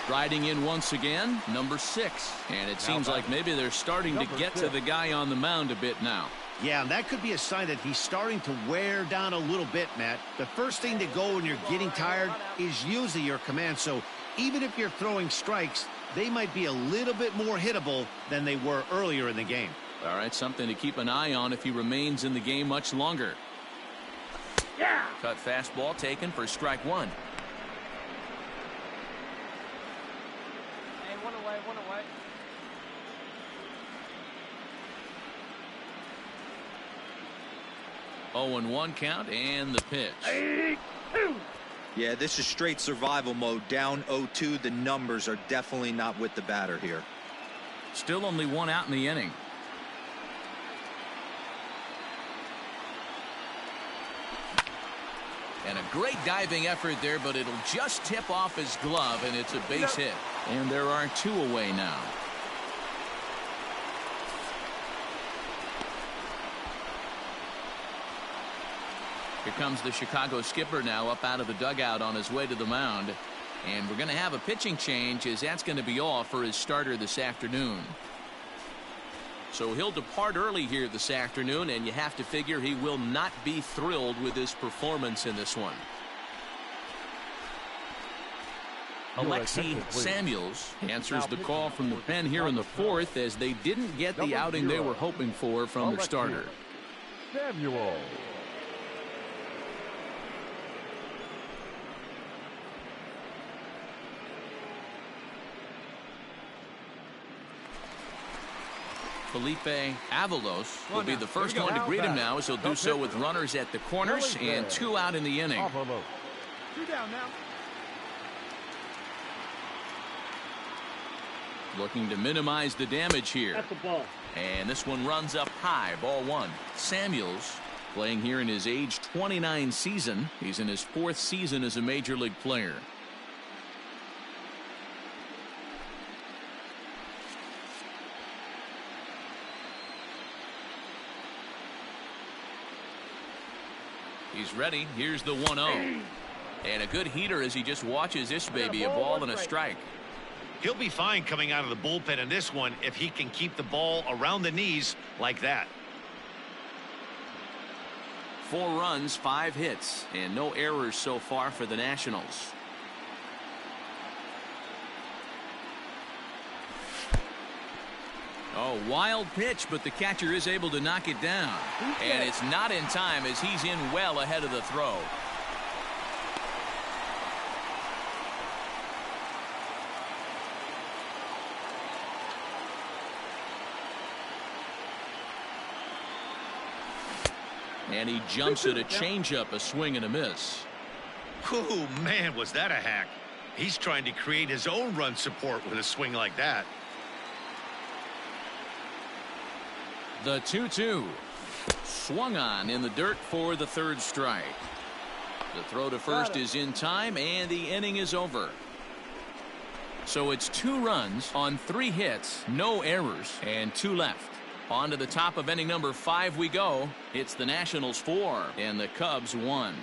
Striding in once again, number 6. And it seems like maybe they're starting to get to the guy on the mound a bit now. Yeah, and that could be a sign that he's starting to wear down a little bit, Matt. The first thing to go when you're getting tired is usually your command. So even if you're throwing strikes, they might be a little bit more hittable than they were earlier in the game. All right, something to keep an eye on if he remains in the game much longer. Yeah. Cut fastball taken for strike 1. Hey, one away, one away. 0-1 count and the pitch. Yeah, this is straight survival mode. Down 0-2. The numbers are definitely not with the batter here. Still only one out in the inning. And a great diving effort there, but it'll just tip off his glove, and it's a base hit. And there are 2 away now. Here comes the Chicago skipper now up out of the dugout on his way to the mound. And we're going to have a pitching change, as that's going to be all for his starter this afternoon. So he'll depart early here this afternoon, and you have to figure he will not be thrilled with his performance in this one. Alexi Samuels answers the call from the pen here in the 4th, as they didn't get the outing they were hoping for from their starter. Samuel. Felipe Avalos will be the first one to greet him now, as he'll do so with runners at the corners and 2 out in the inning. 2 down now. Looking to minimize the damage here. That's a ball. And this one runs up high, ball 1. Samuels playing here in his age 29 season. He's in his 4th season as a major league player. He's ready. Here's the 1-0. And a good heater as he just watches this baby, a ball and a strike. He'll be fine coming out of the bullpen in this one if he can keep the ball around the knees like that. 4 runs, 5 hits, and no errors so far for the Nationals. Oh, wild pitch, but the catcher is able to knock it down. And it's not in time, as he's in well ahead of the throw. And he jumps at a changeup, a swing and a miss. Oh, man, was that a hack. He's trying to create his own run support with a swing like that. The 2-2. Swung on in the dirt for the 3rd strike. The throw to first is in time, and the inning is over. So it's 2 runs on 3 hits, no errors, and 2 left. On to the top of inning number 5 we go. It's the Nationals 4 and the Cubs 1.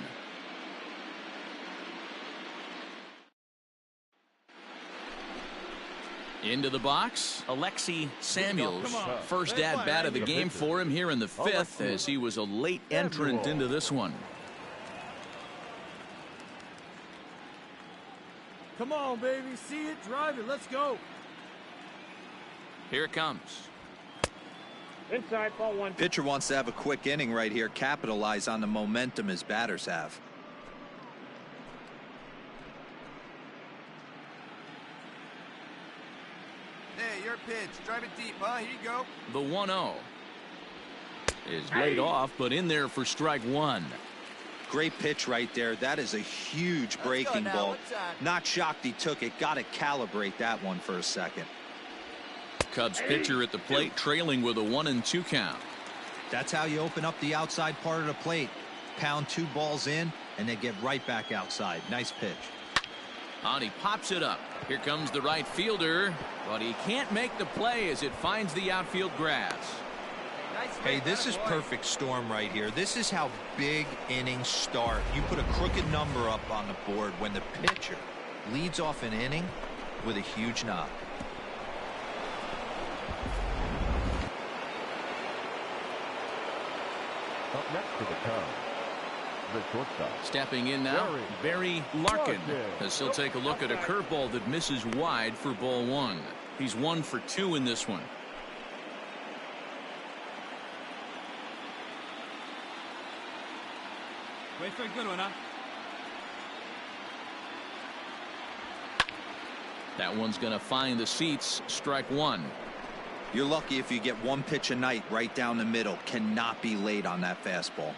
Into the box, Alexi Samuels. First at bat of the game for him here in the 5th, as he was a late entrant into this one. Come on, baby. See it, drive it. Let's go. Here it comes. Inside, ball 1. Pitcher wants to have a quick inning right here, capitalize on the momentum his batters have. Hey, your pitch. Drive it deep, huh? Here you go. The 1-0 is laid off, but in there for strike 1. Great pitch right there. That is a huge breaking ball. Not shocked he took it. Got to calibrate that one for a second. Cubs pitcher at the plate, trailing with a 1-2 count. That's how you open up the outside part of the plate. Pound 2 balls in, and they get right back outside. Nice pitch. And he pops it up. Here comes the right fielder, but he can't make the play as it finds the outfield grass. Hey, this is perfect storm right here. This is how big innings start. You put a crooked number up on the board when the pitcher leads off an inning with a huge knock. Up next to the Cubs, the shortstop. Stepping in now, Barry Larkin, as he'll take a look at a curveball that misses wide for ball one. He's 1 for 2 in this one. Wait for a good one, huh? That one's going to find the seats. Strike one. You're lucky if you get one pitch a night right down the middle. Cannot be late on that fastball.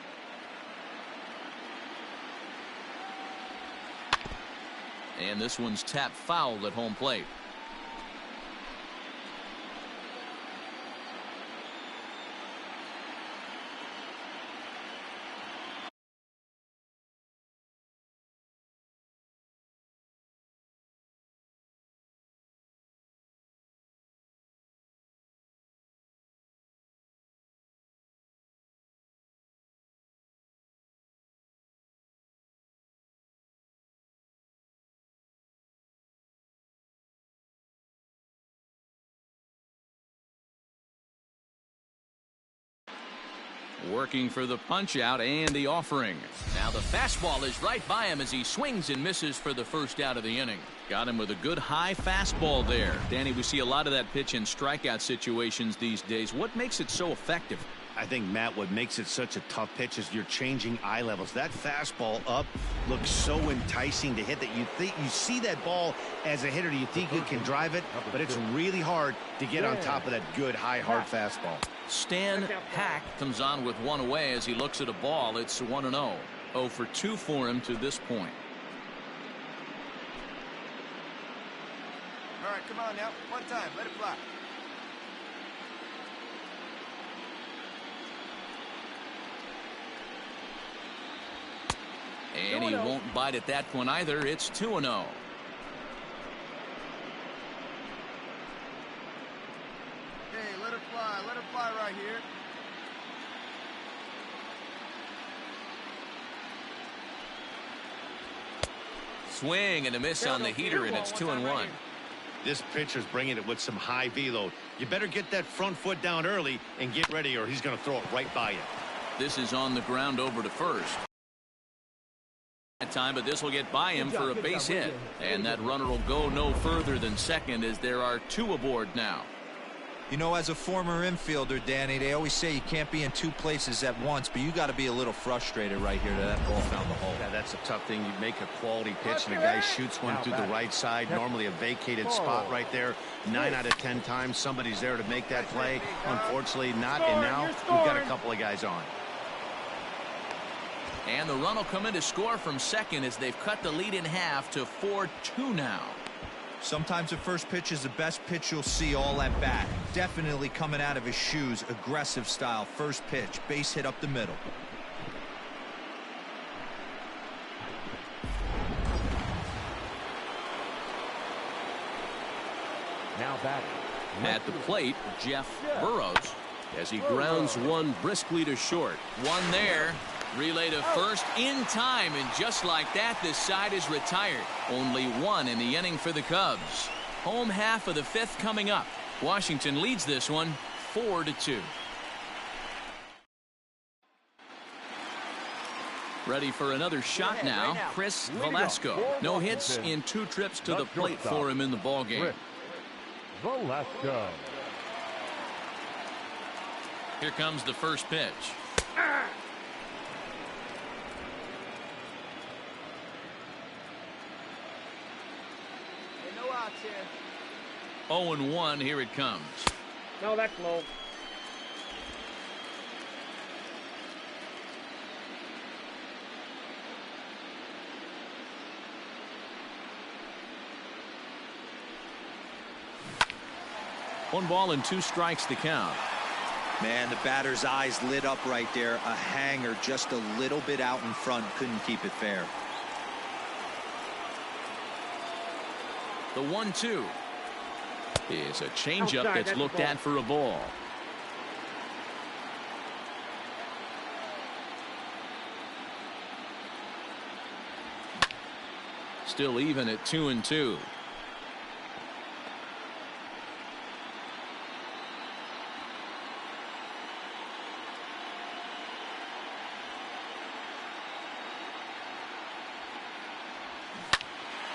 And this one's tapped foul at home plate. Working for the punch out and the offering. Now the fastball is right by him as he swings and misses for the first out of the inning. Got him with a good high fastball there. Danny, we see a lot of that pitch in strikeout situations these days. What makes it so effective? I think, Matt, what makes it such a tough pitch is you're changing eye levels. That fastball up looks so enticing to hit that you think you see that ball as a hitter. You think you can drive it, but it's really hard to get on top of that good high hard fastball. Stan Hack comes on with one away as he looks at a ball. It's 1-0. 0 for 2 for him to this point. All right, come on now. One time. Let it fly. And he won't bite at that one either. It's 2-0. Hey, let it fly. Let it fly right here. Swing and a miss on the heater, and it's 2-1. This pitcher's bringing it with some high velo. You better get that front foot down early and get ready, or he's going to throw it right by you. This is on the ground over to first. Time, but this will get by him for a base hit, and that runner will go no further than second as there are 2 aboard now. You know, as a former infielder, Danny, they always say you can't be in 2 places at once, but you got to be a little frustrated right here that ball found the hole. Yeah, that's a tough thing. You make a quality pitch and a guy shoots one through the right side, normally a vacated spot right there. 9 out of 10 times somebody's there to make that play. Unfortunately not, and now we've got a couple of guys on. And the run will come in to score from second as they've cut the lead in half to 4-2 now. Sometimes the first pitch is the best pitch you'll see all at bat. Definitely coming out of his shoes, aggressive style. First pitch, base hit up the middle. Now batting. At the plate, Jeff Burrows as he grounds one briskly to short. One there. Relay to first in time, and just like that, this side is retired. Only 1 in the inning for the Cubs. Home half of the 5th coming up. Washington leads this one 4-2. Ready for another shot now, Chris Velasco. No hits in 2 trips to the plate for him in the ballgame. Velasco. Here comes the first pitch. No outs here. 0-1, here it comes. No, that's low. One ball and 2 strikes to count. Man, the batter's eyes lit up right there. A hanger just a little bit out in front. Couldn't keep it fair. The 1-2 is a changeup Outside, that's that's looked the ball. at for a ball. Still even at 2-2.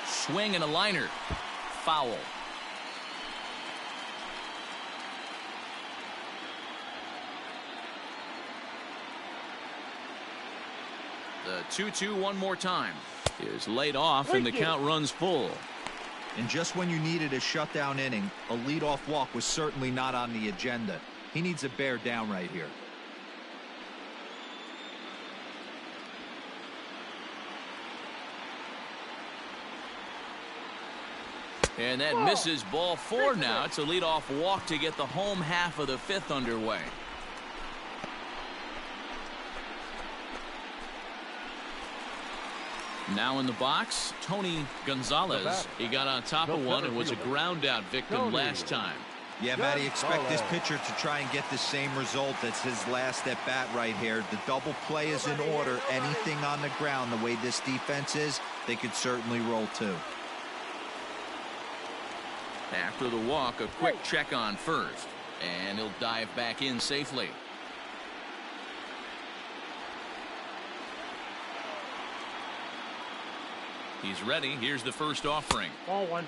Swing and a liner. Foul. The 2-2 one more time is laid off and the count runs full. And just when you needed a shutdown inning, a leadoff walk was certainly not on the agenda. He needs to bear down right here. And that misses ball 4 now. It's a leadoff walk to get the home half of the 5th underway. Now in the box, Tony Gonzalez. He got on top of one and was a ground out victim last time. Yeah, Matty, expect this pitcher to try and get the same result as his last at bat right here. The double play is in order. Anything on the ground, the way this defense is, they could certainly roll too. After the walk, a quick check on first, and he'll dive back in safely. He's ready. Here's the first offering. Ball 1.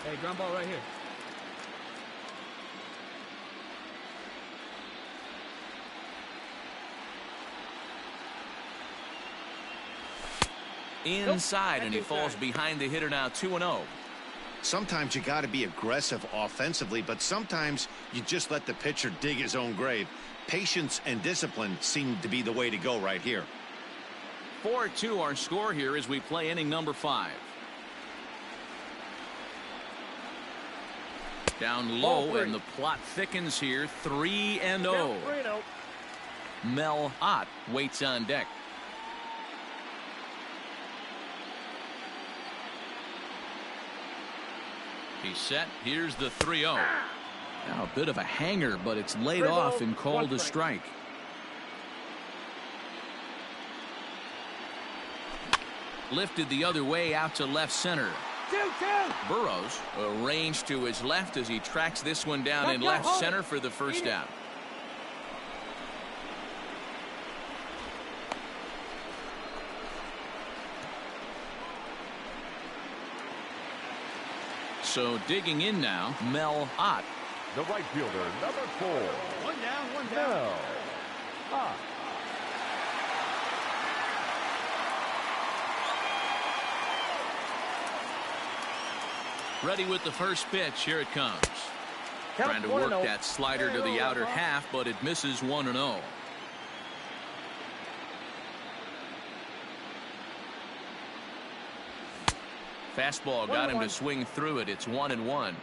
Hey, ground ball right here. Inside, and he falls behind the hitter now 2-0. Sometimes you got to be aggressive offensively, but sometimes you just let the pitcher dig his own grave. Patience and discipline seem to be the way to go right here. 4-2 our score here as we play inning number 5. Down low, and the plot thickens here. 3-0. Mel Ott waits on deck. He's set. Here's the 3-0. Now a bit of a hanger, but it's laid off and called a strike. Lifted the other way out to left center. 2-2. Burrows arranged to his left as he tracks this one down in left center for the first out. So digging in now, Mel Ott. The right fielder, number 4. One down. Mel Ott. Ready with the first pitch. Here it comes. Trying to work that slider to the outer half, but it misses 1-0. Fastball got him to swing through it. It's 1-1.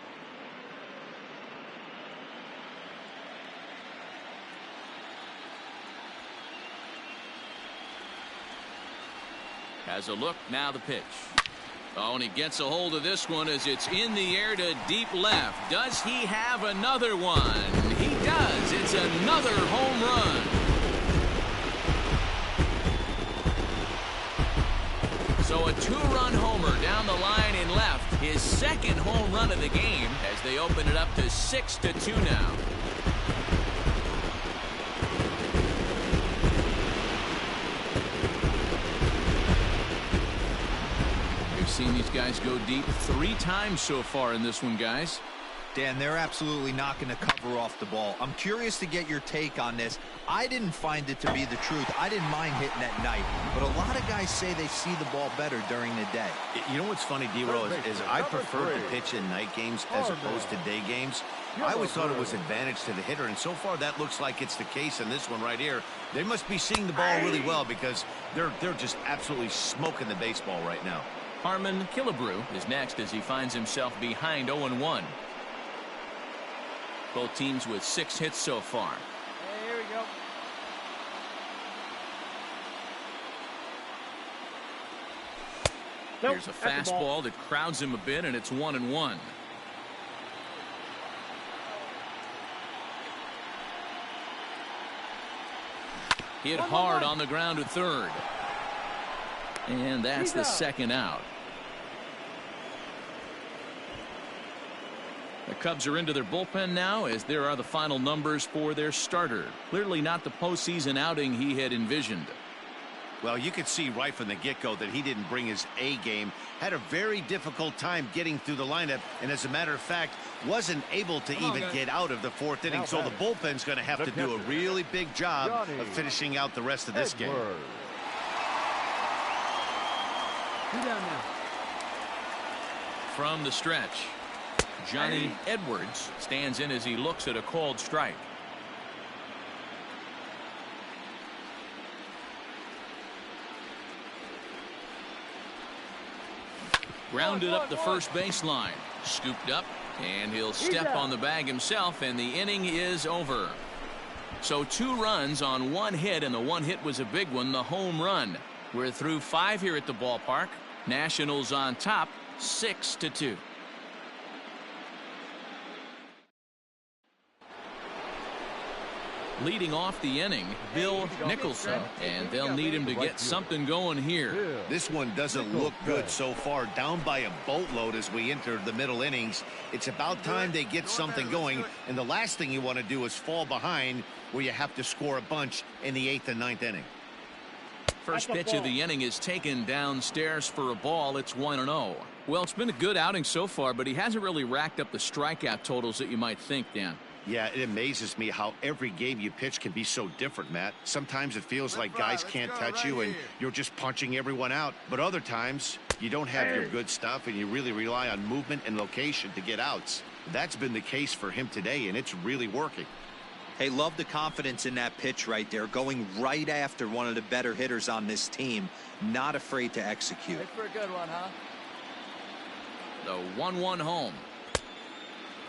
Has a look. Now the pitch. Oh, and he gets a hold of this one as it's in the air to deep left. Does he have another one? He does. It's another home run. So a 2-run homer down the line in left. His second home run of the game as they open it up to 6-2 now. Seen these guys go deep 3 times so far in this one, guys. Dan, they're absolutely not going to cover off the ball. I'm curious to get your take on this. I didn't find it to be the truth. I didn't mind hitting at night, but a lot of guys say they see the ball better during the day. You know what's funny, D-Roll, is I prefer to pitch in night games as opposed to day games. I always thought it was advantage to the hitter, and so far that looks like it's the case in this one right here. They must be seeing the ball really well because they're just absolutely smoking the baseball right now. Harmon Killebrew is next as he finds himself behind 0-1. Both teams with 6 hits so far. Hey, here we go. Here's a fastball that crowds him a bit, and it's 1-1. Hit hard on the ground to third. And that's the second out. The Cubs are into their bullpen now, as there are the final numbers for their starter. Clearly not the postseason outing he had envisioned. Well, you could see right from the get-go that he didn't bring his A game. Had a very difficult time getting through the lineup, and as a matter of fact, wasn't able to even get out of the fourth inning. So the bullpen's going to have to do a really big job of finishing out the rest of this game. Two down now. From the stretch, Johnny Edwards stands in as he looks at a called strike. Grounded up the first baseline, scooped up, and he'll step on the bag himself, and the inning is over. So 2 runs on 1 hit, and the 1 hit was a big one, the home run. We're through 5 here at the ballpark. Nationals on top, 6-2. Leading off the inning, Bill Nicholson, and they'll need him to get something going here. This one doesn't look good so far. Down by a boatload as we enter the middle innings. It's about time they get something going, and the last thing you want to do is fall behind where you have to score a bunch in the 8th and 9th inning. First pitch of the inning is taken downstairs for a ball. It's 1-0. Well, it's been a good outing so far, but he hasn't really racked up the strikeout totals that you might think, Dan. Yeah, it amazes me how every game you pitch can be so different, Matt. Sometimes it feels like guys can't touch you and you're just punching everyone out. But other times you don't have your good stuff and you really rely on movement and location to get outs. That's been the case for him today, and it's really working. Hey, love the confidence in that pitch right there, going right after one of the better hitters on this team. Not afraid to execute. Wait for a good one, huh? The 1-1 home.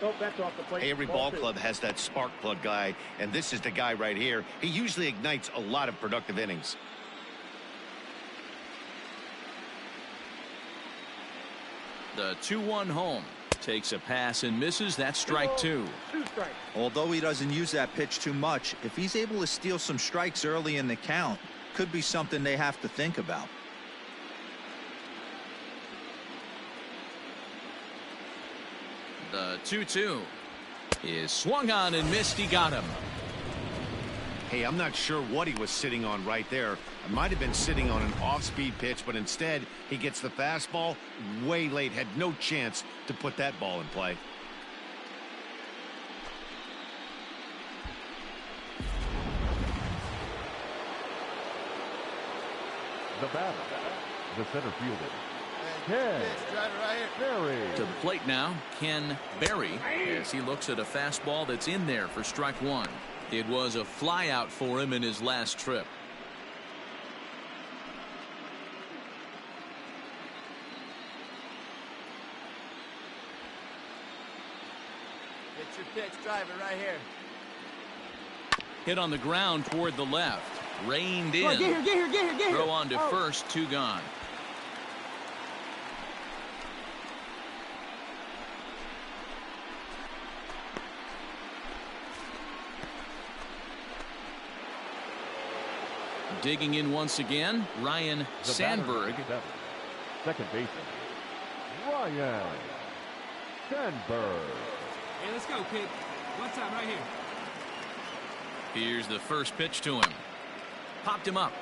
Oh, that's off the plate. Every ball club has that spark plug guy, and this is the guy right here. He usually ignites a lot of productive innings. The 2-1 home. Takes a pass and misses. That's strike 2. Although he doesn't use that pitch too much, if he's able to steal some strikes early in the count, could be something they have to think about. The 2-2 is swung on and missed. He got him. Hey, I'm not sure what he was sitting on right there. It might have been sitting on an off-speed pitch, but instead he gets the fastball way late. Had no chance to put that ball in play. The batter, the center fielder, Ken Berry. To the plate now, Ken Berry, as he looks at a fastball that's in there for strike 1. It was a flyout for him in his last trip. Get your pitch, driver right here. Hit on the ground toward the left. Reined in. Get here. Throw on to first, 2 gone. Digging in once again, Ryan Sandberg. Second baseman, Ryan Sandberg. Hey, let's go, kid. One time right here. Here's the first pitch to him. Popped him up.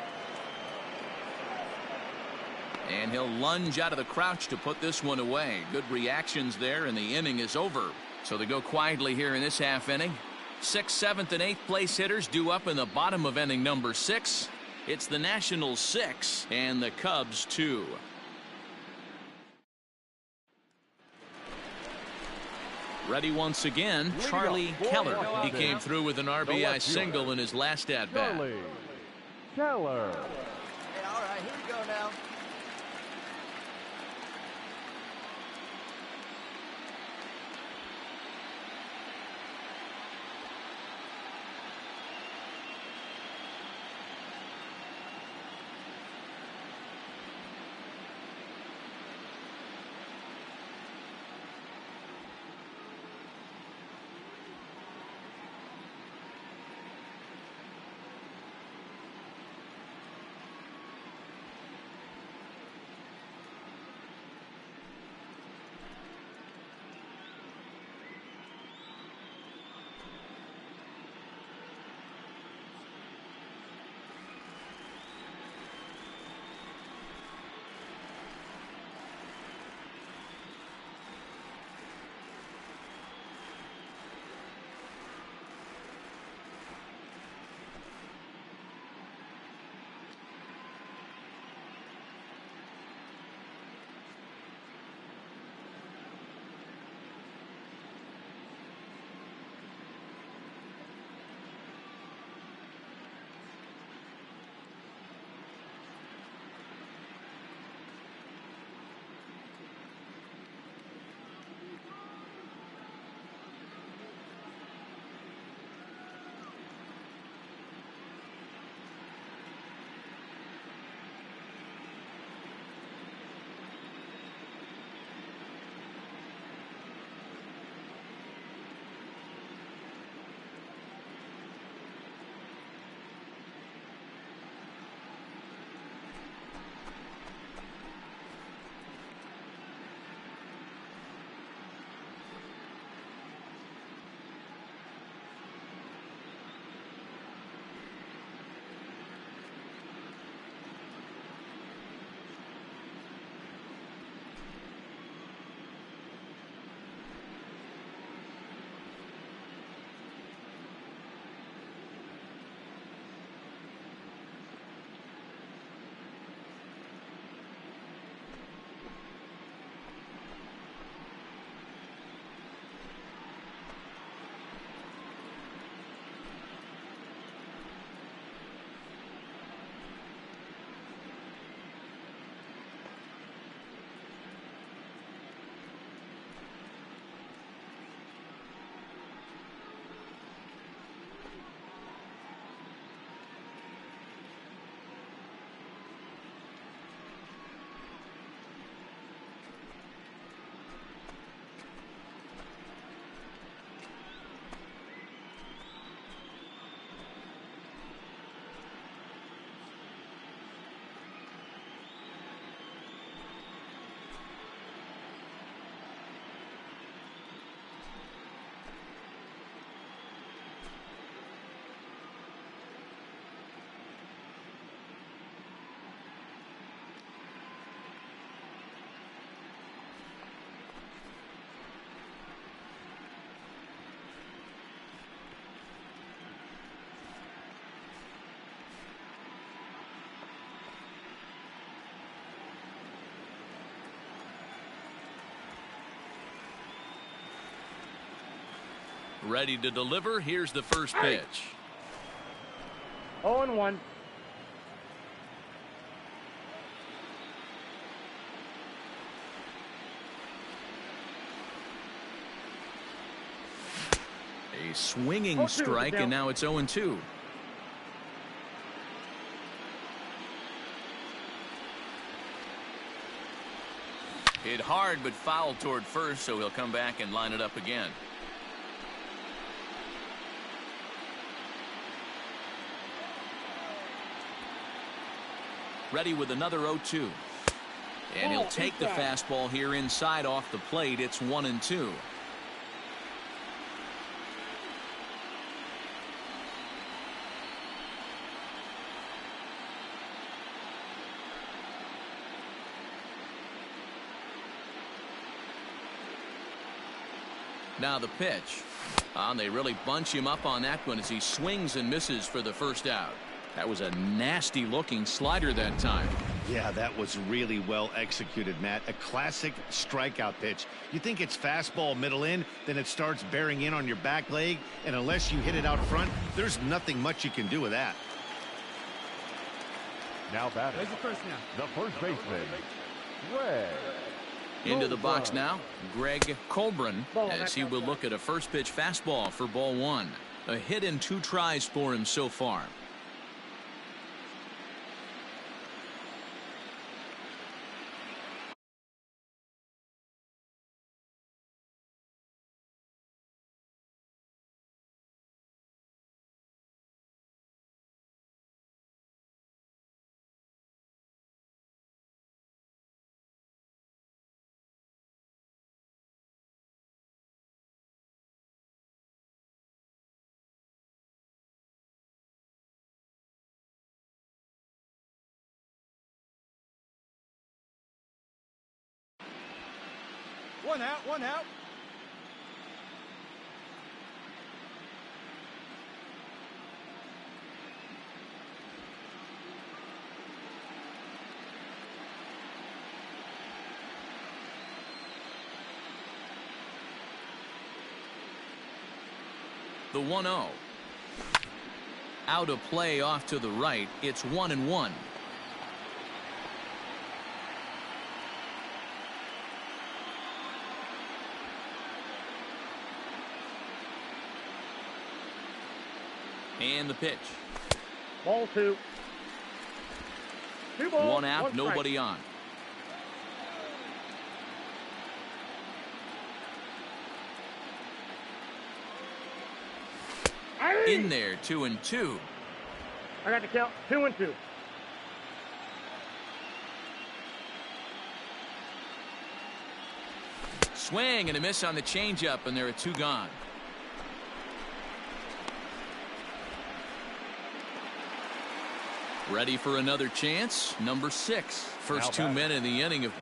And he'll lunge out of the crouch to put this one away. Good reactions there, and the inning is over. So they go quietly here in this half inning. 6th, 7th, and 8th place hitters due up in the bottom of inning number 6. It's the Nationals 6 and the Cubs 2. Ready once again, Charlie Keller. He came through with an RBI single in his last at-bat. Charlie Keller. Hey, all right, here we go now. Ready to deliver. Here's the first pitch. 0-1. A swinging strike, and now it's 0-2. Hit hard but fouled toward first, so he'll come back and line it up again. Ready with another 0-2. And he'll take the fastball here inside off the plate. It's 1-2. Now the pitch. They really bunch him up on that one as he swings and misses for the first out. That was a nasty looking slider that time. Yeah, that was really well executed, Matt. A classic strikeout pitch. You think it's fastball middle in, then it starts bearing in on your back leg, and unless you hit it out front, there's nothing much you can do with that. Now batting. Where's the first now? The first baseman, Greg Into the box Colburn. now, Greg Colburn, as he will look at a first pitch fastball for ball one. A hit in 2 tries for him so far. One out, one out. The 1-0. Out of play off to the right. It's 1-1. And the pitch. Ball 2. 2 balls. 1 out, 1 strike. nobody on. In there, 2-2. I got the count. 2-2. Swing and a miss on the changeup, and there are 2 gone. Ready for another chance. Number 6. First 2 men in the inning of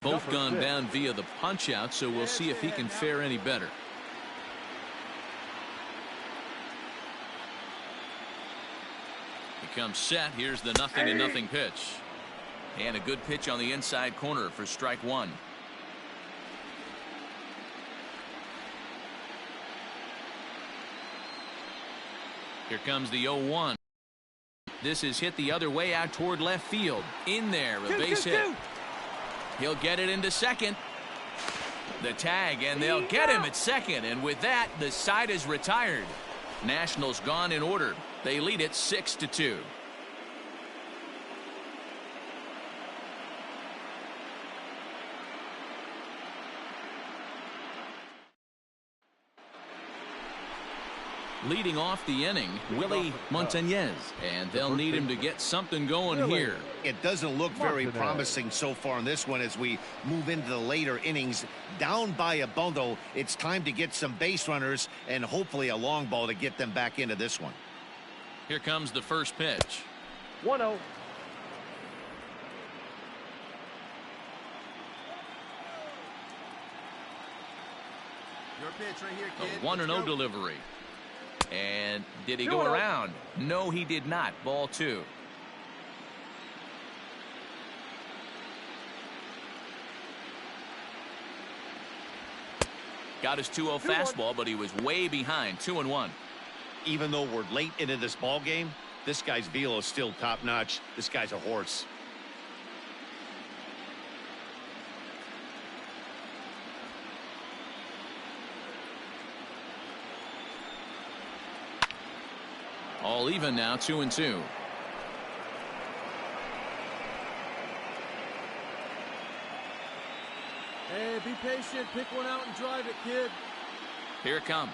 Both gone down via the punch out, so we'll see if he can fare any better. He comes set. Here's the 0-0 pitch. And a good pitch on the inside corner for strike one. Here comes the 0-1. This is hit the other way out toward left field. In there, a base hit. He'll get it into second. The tag, and they'll get him at second. And with that, the side is retired. Nationals gone in order. They lead it 6-2. Leading off the inning, Willie Montañez, and they'll need him to get something going here. It doesn't look very promising so far in this one as we move into the later innings. Down by a bundle, it's time to get some base runners and hopefully a long ball to get them back into this one. Here comes the first pitch. 1-0. Your pitch right here, A kid. 1-0 delivery. And did he go around? No, he did not. Ball two. Got his 2-0 fastball, but he was way behind. 2-1. Even though we're late into this ball game, this guy's velo is still top notch. This guy's a horse. All even now, 2-2. Hey, be patient. Pick one out and drive it, kid. Here it comes.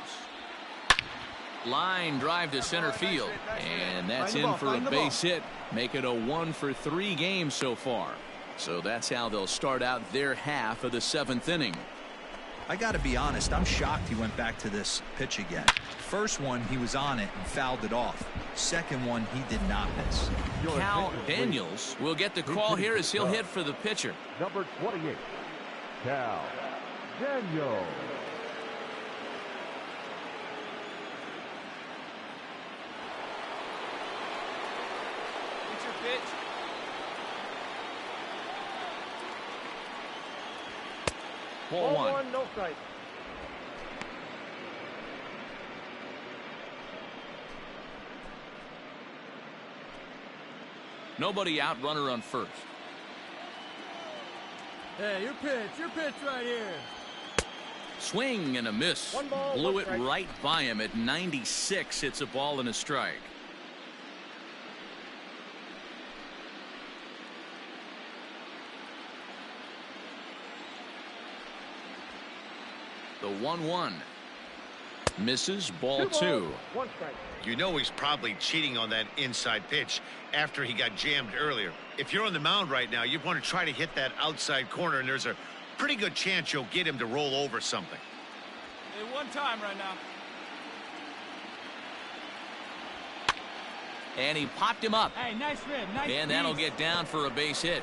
Line drive to center field. And that's in for a base hit. Make it a 1-for-3 game so far. So that's how they'll start out their half of the 7th inning. I got to be honest, I'm shocked he went back to this pitch again. First one, he was on it and fouled it off. Second one, he did not miss. Cal Daniels will get the call here as he'll hit for the pitcher. Number 28, Cal Daniels. It's your pitch. Ball one. 1-1, no strike. Nobody out, runner on first. Hey, your pitch right here. Swing and a miss. One ball, Blew one it strike. right by him at 96. It's a ball and a strike. The 1-1 misses. Ball two. One strike. You know he's probably cheating on that inside pitch after he got jammed earlier. If you're on the mound right now, you want to try to hit that outside corner, and there's a pretty good chance you'll get him to roll over something. Hey, one time right now. And he popped him up. Hey, nice rib. Nice And that'll piece. get down for a base hit.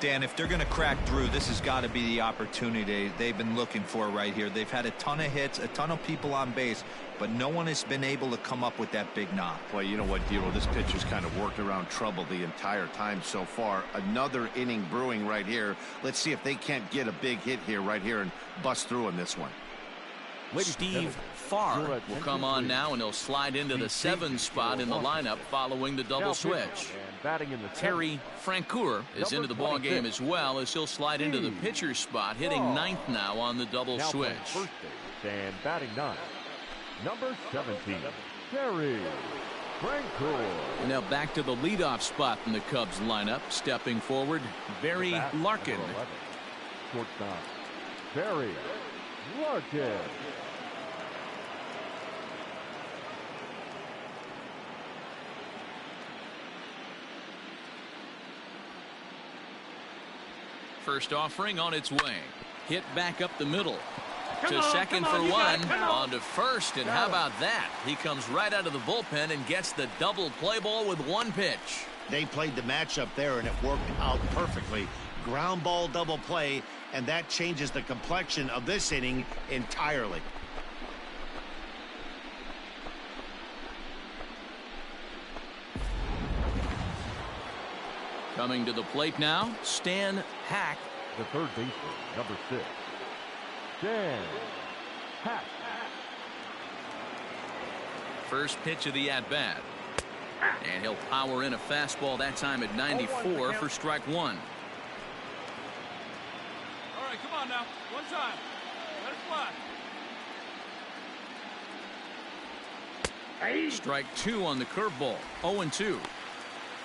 Dan, if they're going to crack through, this has got to be the opportunity they've been looking for right here. They've had a ton of hits, a ton of people on base, but no one has been able to come up with that big knock. Well, you know what, Dero, this pitcher's kind of worked around trouble the entire time so far. Another inning brewing right here. Let's see if they can't get a big hit here right here and bust through in this one. Steve Farr will come on now, and he'll slide into the 7 spot in the lineup following the double switch. And batting in the Terry Francoeur is into the ball game as well, as he'll slide into the pitcher spot, hitting 9th now on the double now switch. playing first base and batting 9, number 17, Terry Francoeur. Now back to the leadoff spot in the Cubs lineup. Stepping forward, Barry Bat, Larkin. number 11, shortstop, Barry Larkin. First offering on its way. Hit back up the middle. To second for one. On to first. And how about that? He comes right out of the bullpen and gets the double play ball with one pitch. They played the matchup there, and it worked out perfectly. Ground ball double play, and that changes the complexion of this inning entirely. Coming to the plate now, Stan Hack. The third baseman, number 6, Stan Hack. First pitch of the at-bat. And he'll power in a fastball that time at 94 for strike one. All right, come on now. One time. Let it fly. Strike two on the curveball. 0-2.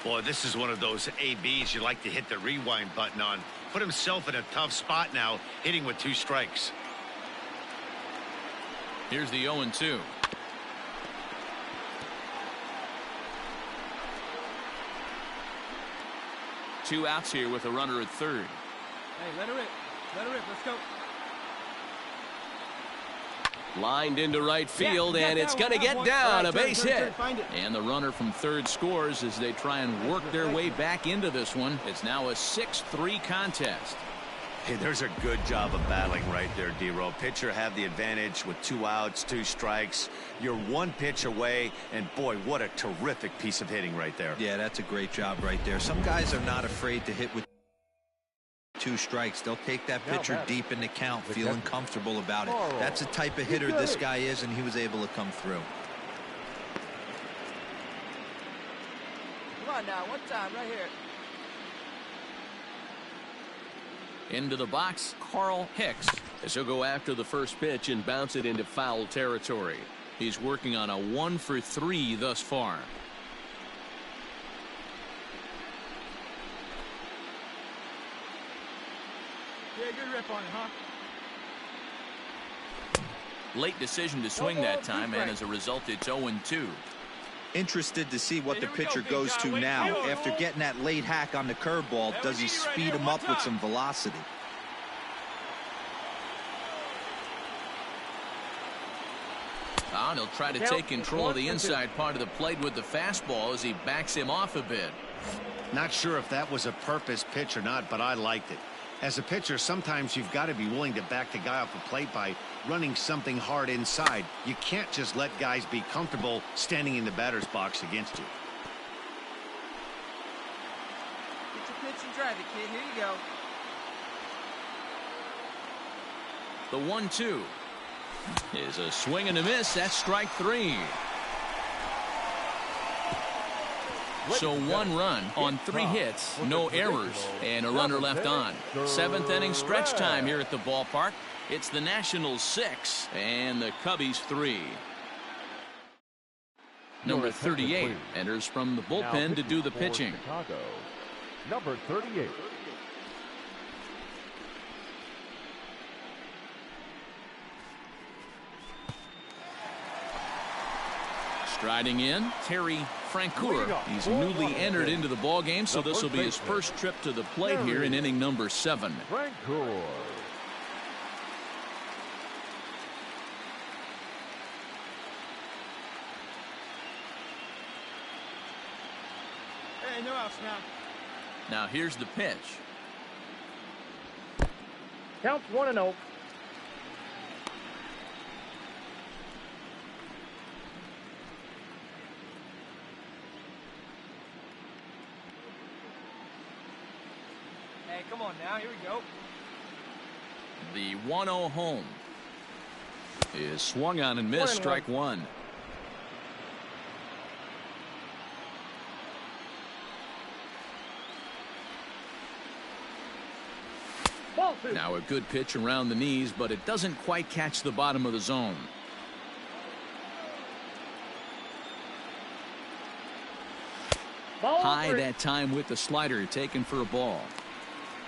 Boy, this is one of those ABs you like to hit the rewind button on. Put himself in a tough spot now, hitting with 2 strikes. Here's the 0-2. Two outs here with a runner at third. Hey, let her rip. Let her rip. Let's go. Lined into right field, and it's going to get down. A base hit. And the runner from third scores as they try and work their way back into this one. It's now a 6-3 contest. Hey, there's a good job of battling right there, D-Row. Pitcher have the advantage with 2 outs, 2 strikes. You're 1 pitch away, and boy, what a terrific piece of hitting right there. Yeah, that's a great job right there. Some guys are not afraid to hit with 2 strikes. They'll take that pitcher deep in the count, feeling comfortable about it. That's the type of hitter this guy is, and he was able to come through. Come on now. One time right here. Into the box, Carl Hicks, as he'll go after the first pitch and bounce it into foul territory. He's working on a 1-for-3 thus far. Yeah, good rip on it, huh? Late decision to swing that time, and as a result, it's 0-2. Interested to see what the pitcher goes to now. After getting that late hack on the curveball, does he speed him up with some velocity? And he'll try to take control of the inside part of the plate with the fastball as he backs him off a bit. Not sure if that was a purpose pitch or not, but I liked it. As a pitcher, sometimes you've got to be willing to back the guy off the plate by running something hard inside. You can't just let guys be comfortable standing in the batter's box against you. Get your pitch and drive it, kid. Here you go. The 1-2 is a swing and a miss. That's strike 3. So 1 run on 3 hits, no errors, and a runner left on. 7th inning stretch time here at the ballpark. It's the Nationals 6 and the Cubbies 3. Number 38 enters from the bullpen to do the pitching. Chicago, number 38. Striding in, Terry Francoeur. He's newly entered into the ballgame, so this will be his first trip to the plate here in inning number 7. Francoeur. Hey, no outs now. Now here's the pitch. Counts 1-0. Hey, come on now. Here we go. The 1-0 home is swung on and missed. Strike 1. Ball 2. Now a good pitch around the knees, but it doesn't quite catch the bottom of the zone. Ball High 3. that time with the slider taken for a ball.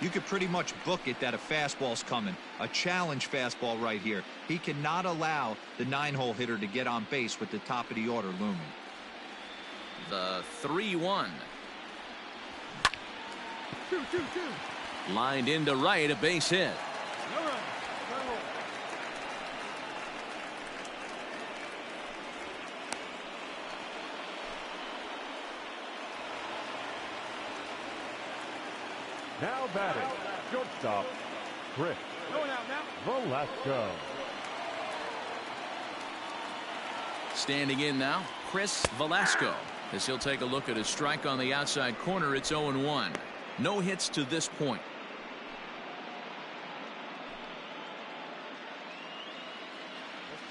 You could pretty much book it that a fastball's coming. A challenge fastball right here. He cannot allow the 9-hole hitter to get on base with the top of the order looming. The 3-1. 2-2-2. Lined into right, a base hit. No run. No roll. Shortstop, Chris Going out now. Velasco. Standing in now, Chris Velasco. As he'll take a look at his strike on the outside corner, it's 0-1. No hits to this point.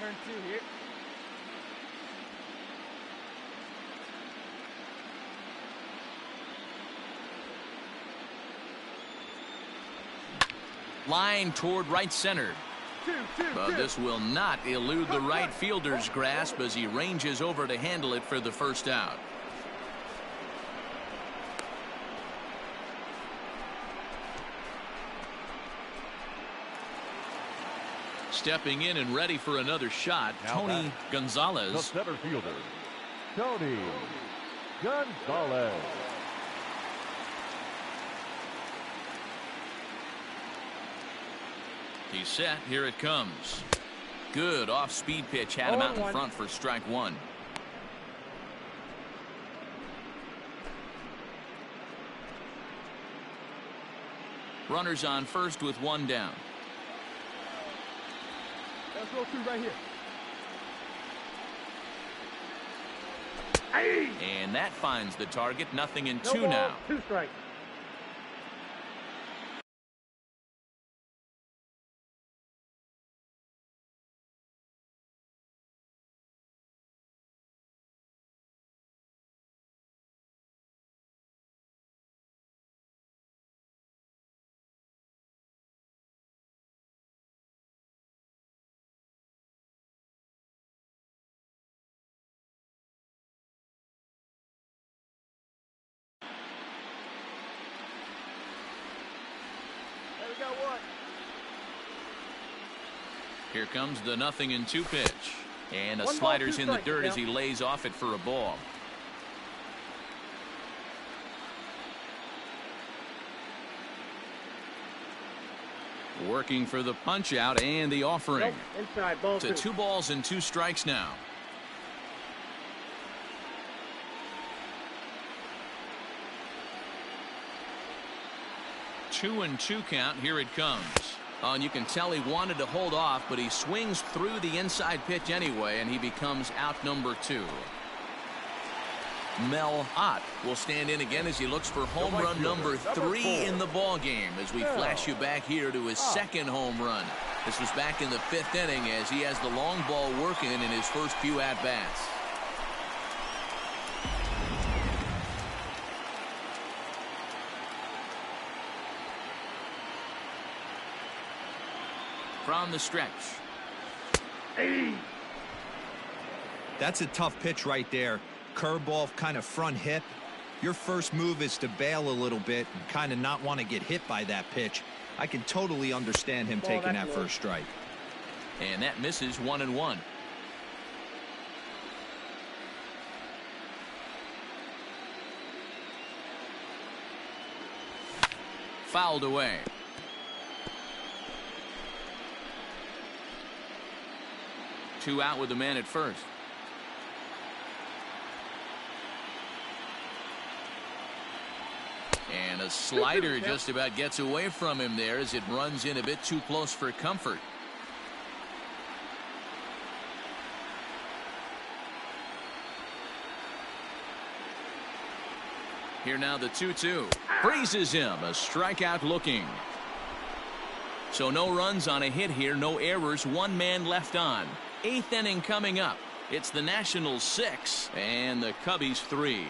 Let's turn 2 here. Line toward right center. But this will not elude the right fielder's grasp as he ranges over to handle it for the first out. Stepping in and ready for another shot, Now Tony the Gonzalez. center fielder, Tony Gonzalez. He's set. Here it comes. Good off-speed pitch had him out in front for strike one. Runners on first with one down. Let's go 2 right here. And that finds the target. Nothing in No 2 ball, now. 2 strikes. There we go, 1. Here comes the 0-2 pitch. And a 1 ball, slider's 2 in the strikes, dirt now. as he lays off it for a ball. Working for the punch out and the offering. Nope, inside, ball To 2. 2 balls and 2 strikes now. Two and 2 count. Here it comes. Oh, and you can tell he wanted to hold off, but he swings through the inside pitch anyway, and he becomes out number 2. Mel Ott will stand in again as he looks for home right run fielder, number 3 4. in the ball game as we flash you back here to his second home run. This was back in the 5th inning as he has the long ball working in his first few at-bats. From the stretch. That's a tough pitch right there. Curveball, kind of front hip. Your first move is to bail a little bit and kind of not want to get hit by that pitch. I can totally understand him taking that first strike. And that misses 1-1. Fouled away. Two out with the man at first. And a slider just about gets away from him there as it runs in a bit too close for comfort. Here now the 2-2. Freezes him. A strikeout looking. So no runs on a hit here. No errors. 1 man left on. 8th inning coming up. It's the Nationals 6 and the Cubbies 3.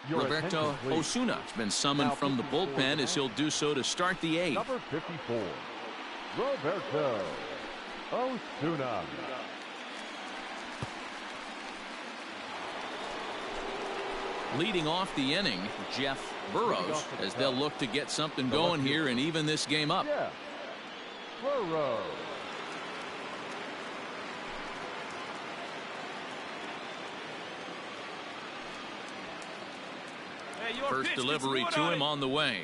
Your Roberto attention, please. Osuna has been summoned Now from the 54 bullpen as he'll do so to start the eighth. Number 54, Roberto Osuna. Leading off the inning, Jeff Burrows, as they'll look to get something going here and even this game up. Jeff Burrows. Hey, your First pitch, delivery get to some wood him on the way.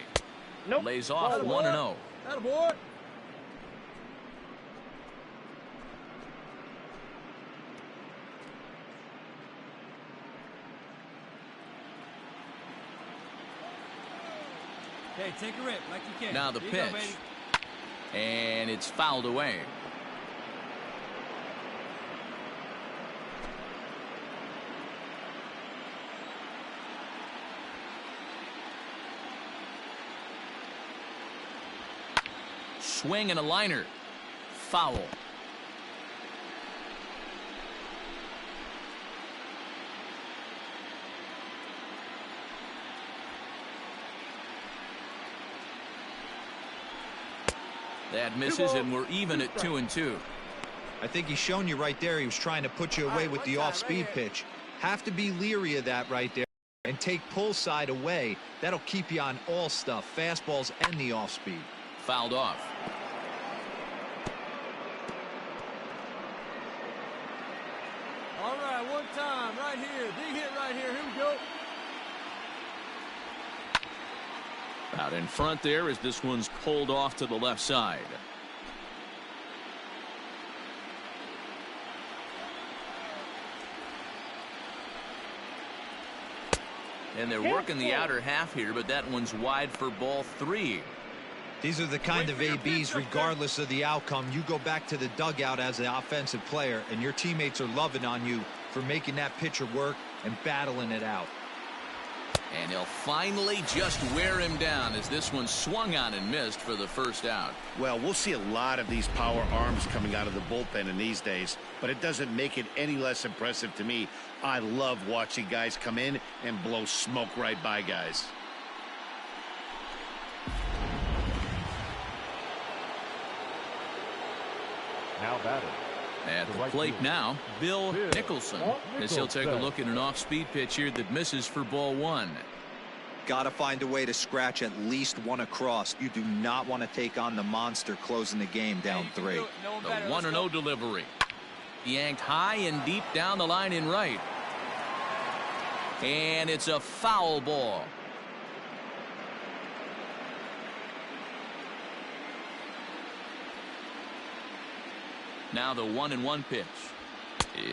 Nope. Lays off Ball 1-0. Attaboy. Okay, take a rip like you can. Now the Here you go, pitch. baby. And it's fouled away. Swing and a liner. Foul. That misses, and we're even at 2-2. I think he's shown you right there. He was trying to put you away with the off-speed pitch. Have to be leery of that right there and take pull side away. That'll keep you on all stuff, fastballs and the off-speed. Fouled off. All right, one time, right here. Big hit right here. Here we go. Out in front there as this one's pulled off to the left side. And they're working the outer half here, but that one's wide for ball 3. These are the kind of ABs, regardless of the outcome. You go back to the dugout as an offensive player, and your teammates are loving on you for making that pitcher work and battling it out. And he'll finally just wear him down as this one swung on and missed for the first out. Well, we'll see a lot of these power arms coming out of the bullpen in these days, but it doesn't make it any less impressive to me. I love watching guys come in and blow smoke right by guys. Now batting. At the right plate field. now, Bill Nicholson, as he'll take a Nicholson. look at an off-speed pitch here that misses for ball 1. Got to find a way to scratch at least one across. You do not want to take on the monster closing the game down 3. The 1-0 delivery. Yanked high and deep down the line in right. And it's a foul ball. Now the 1-1 pitch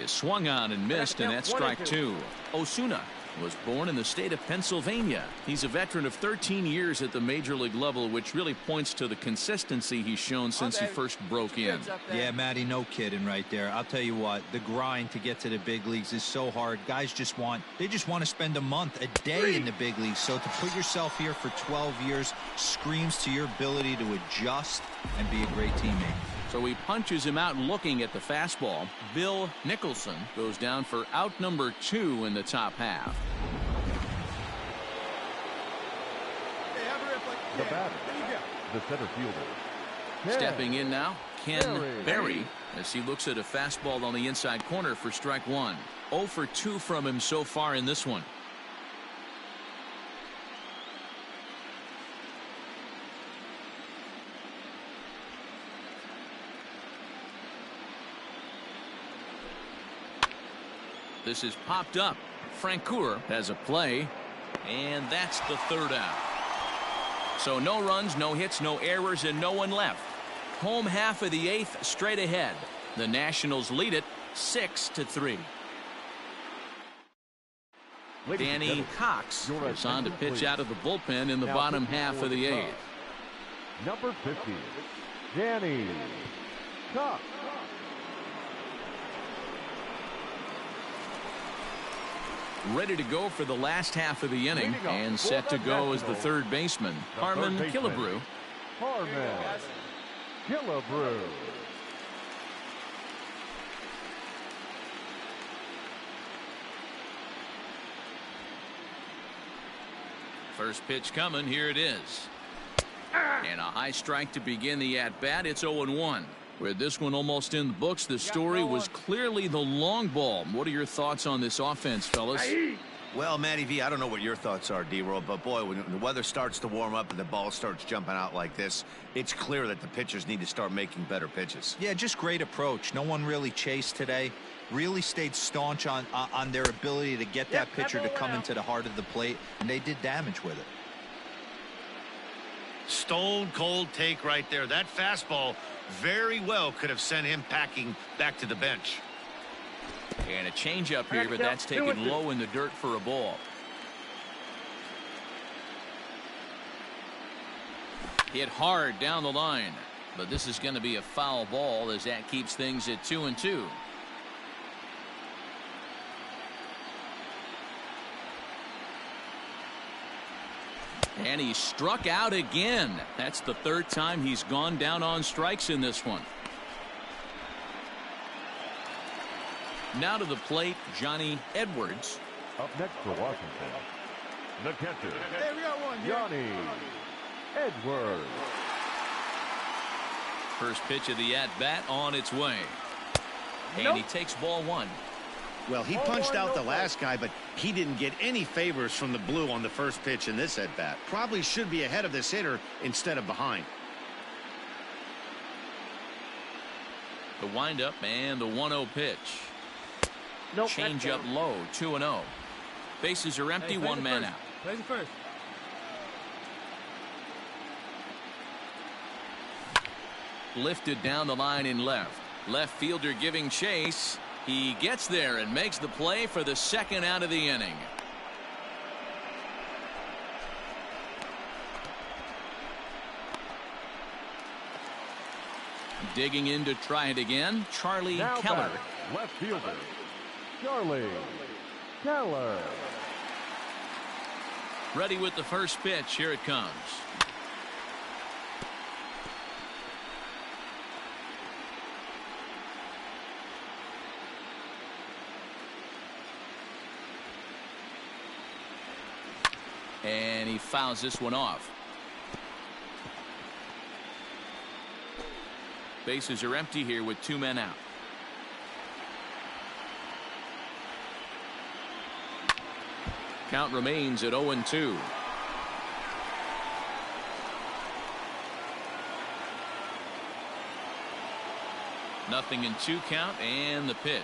is swung on and missed, and that's strike 2. Osuna was born in the state of Pennsylvania. He's a veteran of 13 years at the major league level, which really points to the consistency he's shown since he first broke in. Yeah, Matty, no kidding right there. I'll tell you what, the grind to get to the big leagues is so hard. Guys just want to spend a month, a day in the big leagues. So to put yourself here for 12 years screams to your ability to adjust and be a great teammate. So he punches him out looking at the fastball. Bill Nicholson goes down for out number 2 in the top half. Hey, have a rip like The yeah. batter, There you go. the center fielder. Stepping in now, Ken Berry. Berry, as he looks at a fastball on the inside corner for strike 1. 0 for 2 from him so far in this one. This is popped up. Francoeur has a play, and that's the third out. So no runs, no hits, no errors, and no one left. Home half of the 8th straight ahead. The Nationals lead it 6-3. Ladies and Danny gentlemen, Cox your is on to attention, pitch please. out of the bullpen in the Now bottom pitching half for of the the 8th. Cubs. Number 50, Danny Cox. Ready to go for the last half of the inning, Leading off and for set to the go as the Nationals, third baseman, the Harmon third baseman. Killebrew. Harmon Killebrew. First pitch coming. Here it is. And a high strike to begin the at-bat. It's 0-1. With this one almost in the books, the story was clearly the long ball. What are your thoughts on this offense, fellas? Well, Matty V, I don't know what your thoughts are, D-Roll, but boy, when the weather starts to warm up and the ball starts jumping out like this, it's clear that the pitchers need to start making better pitches. Yeah, just great approach. No one really chased today. Really stayed staunch on their ability to get that pitcher to come into the heart of the plate, and they did damage with it. Stone cold take right there. That fastball very well could have sent him packing back to the bench. And a changeup here, but that's taken low in the dirt for a ball. Hit hard down the line, but this is going to be a foul ball as that keeps things at 2-2. And he struck out again. That's the third time he's gone down on strikes in this one. Now to the plate, Johnny Edwards. Up next for Washington, the catcher, Hey, we got one here. Johnny Edwards. First pitch of the at-bat on its way. And he takes ball one. Well, he punched out the last guy, but he didn't get any favors from the blue on the first pitch in this at-bat. Probably should be ahead of this hitter instead of behind. The windup and the 1-0 pitch. Nope. Change up low, 2-0. Bases are empty, one man out. Place it first. Lifted down the line in left. Left fielder giving chase. He gets there and makes the play for the second out of the inning. Digging in to try it again, Charlie Now Keller. batting, left fielder, Charlie Keller. Ready with the first pitch. Here it comes. And he fouls this one off. Bases are empty here with two men out. Count remains at 0-2. Nothing in 2 count and the pitch.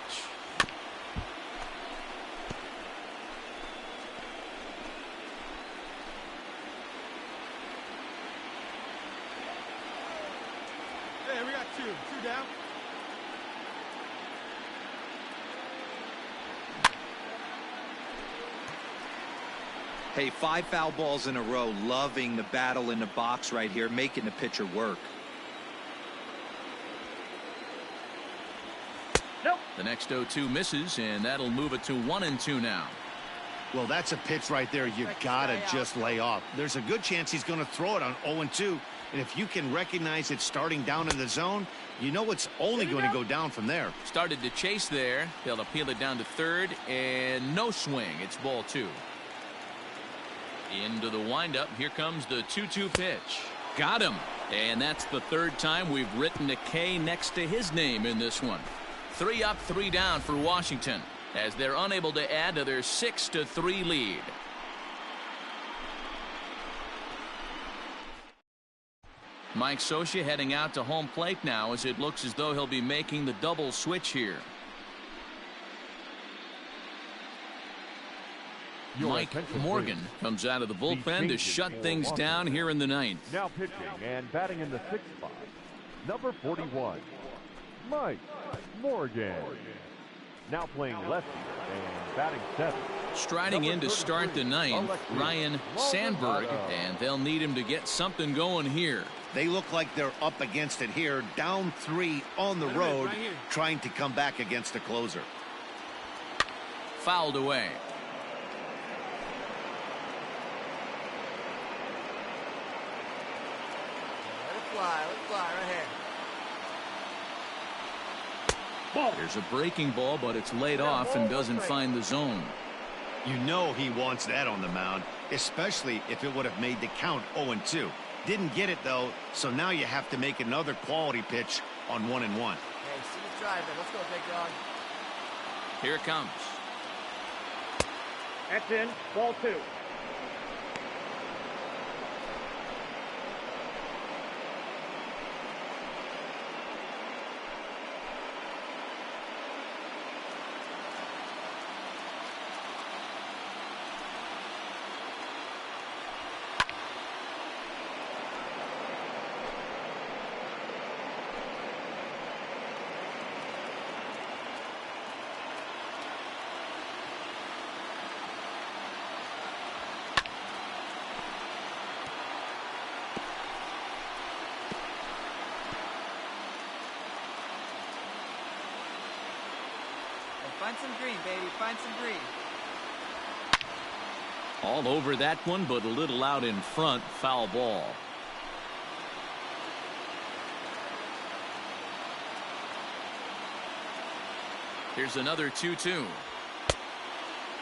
Hey, we got two down. Hey, 5 foul balls in a row. Loving the battle in the box right here, making the pitcher work. Nope. The next 0-2 misses, and that'll move it to 1-2 now. Well, that's a pitch right there you gotta just lay off. There's a good chance he's going to throw it on 0-2, and if you can recognize it starting down in the zone, you know it's only going to go down from there. Started to chase there. They'll appeal it down to third, and no swing. It's ball 2. Into the windup. Here comes the 2-2 pitch. Got him. And that's the third time we've written a K next to his name in this one. 3 up, 3 down for Washington as they're unable to add to their 6-3 lead. Mike Scioscia heading out to home plate now as it looks as though he'll be making the double switch here. Mike Morgan comes out of the bullpen to shut things down here in the 9th. Now pitching and batting in the 6th spot, number 41, Mike Morgan. Now playing lefty and batting 7th. Striding in to start the 9th, Ryan Sandberg, and they'll need him to get something going here. They look like they're up against it here, down 3 on the road, trying to come back against the closer. Fouled away. Let it fly right here. There's a breaking ball, but it's laid off and doesn't find the zone. You know he wants that on the mound, especially if it would have made the count 0-2. Didn't get it, though, so now you have to make another quality pitch on 1-1. Hey, see you try, man. Let's go, big dog. Here it comes. That's in. Ball 2. Find some green, baby. Find some green. All over that one, but a little out in front. Foul ball. Here's another 2-2.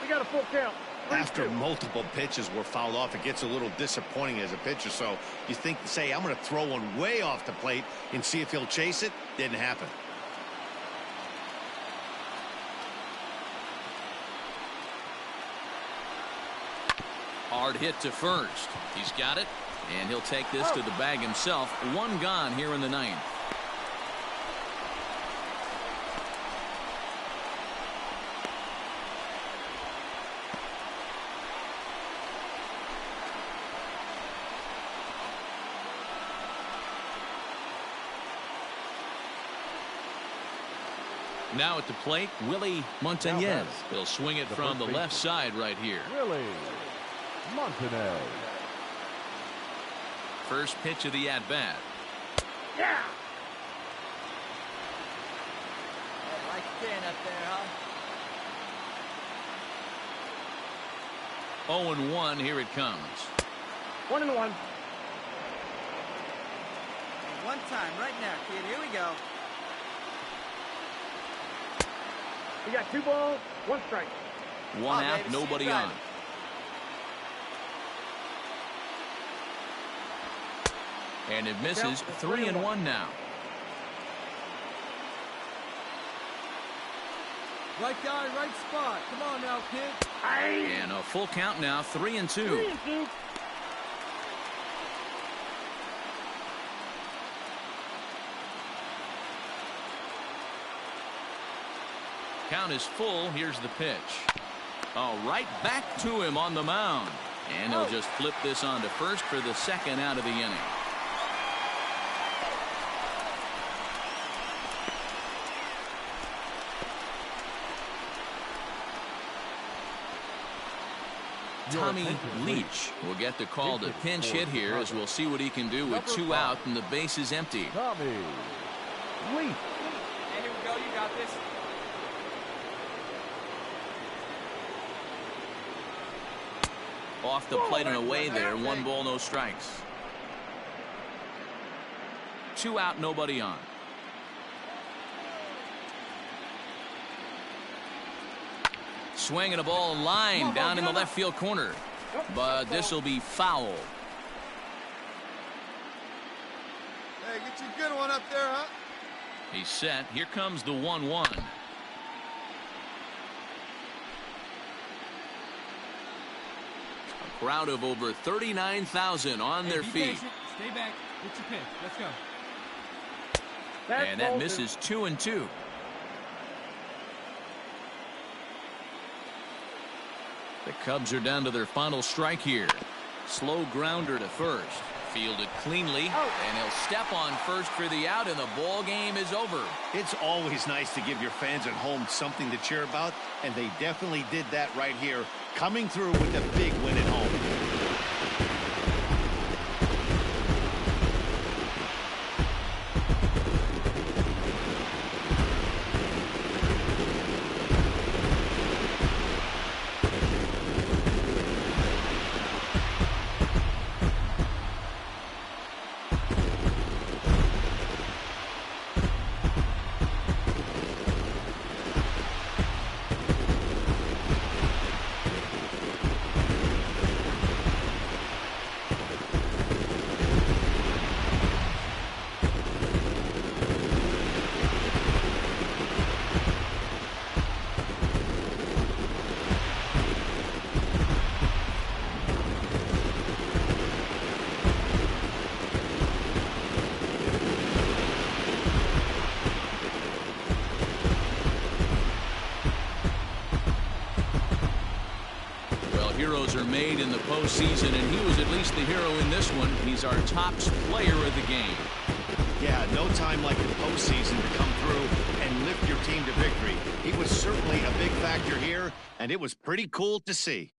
We got a full count. After multiple pitches were fouled off, it gets a little disappointing as a pitcher. So you think, say, I'm going to throw one way off the plate and see if he'll chase it. Didn't happen. Hard hit to first. He's got it, and he'll take this to the bag himself. One gone here in the ninth. Now at the plate, Willie Montañez. He'll swing it from the left side right here. Willie Montañez. First pitch of the at-bat. Yeah. Hey, like 10 up there, huh? 0-1, here it comes. 1-1. Hey, one time, right now, kid. Here we go. We got 2 balls, 1 strike. One Oh, out, baby, nobody see you on. driving. And it misses. Count, 3-1 now. Right guy, right spot. Come on now, kid. And a full count now, 3-2. 3-2. Count is full. Here's the pitch. Oh, right back to him on the mound. And he'll just flip this on to first for the second out of the inning. Tommy Leach will get the call to pinch hit here, as we'll see what he can do with 2 out and the base is empty. Tommy Leach. Hey, here we go. You got this. Off the plate and away there. 1 ball, no strikes. 2 out, nobody on. Swinging a ball line down in the left field corner. But this will be foul. Hey, get you a good one up there, huh? He's set. Here comes the 1-1. A crowd of over 39,000 on their feet. Stay back. Get your pitch. Let's go. And that misses 2-2. The Cubs are down to their final strike here. Slow grounder to first. Fielded cleanly, and he'll step on first for the out, and the ball game is over. It's always nice to give your fans at home something to cheer about, and they definitely did that right here, coming through with a big win at home. heroes are made in the postseason, and he was at least the hero in this one. He's our top player of the game. Yeah, no time like the postseason to come through and lift your team to victory. He was certainly a big factor here, and it was pretty cool to see.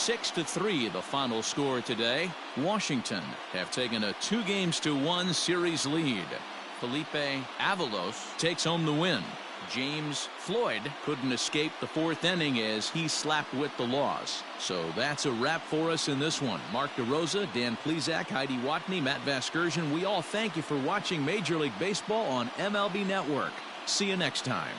Six to 3 the final score today. Washington have taken a 2-1 series lead. Felipe Avalos takes home the win. James Floyd couldn't escape the 4th inning as he slapped with the loss. So that's a wrap for us in this one. Mark DeRosa, Dan Plesac, Heidi Watney, Matt Vasgersian, we all thank you for watching Major League Baseball on MLB Network. See you next time.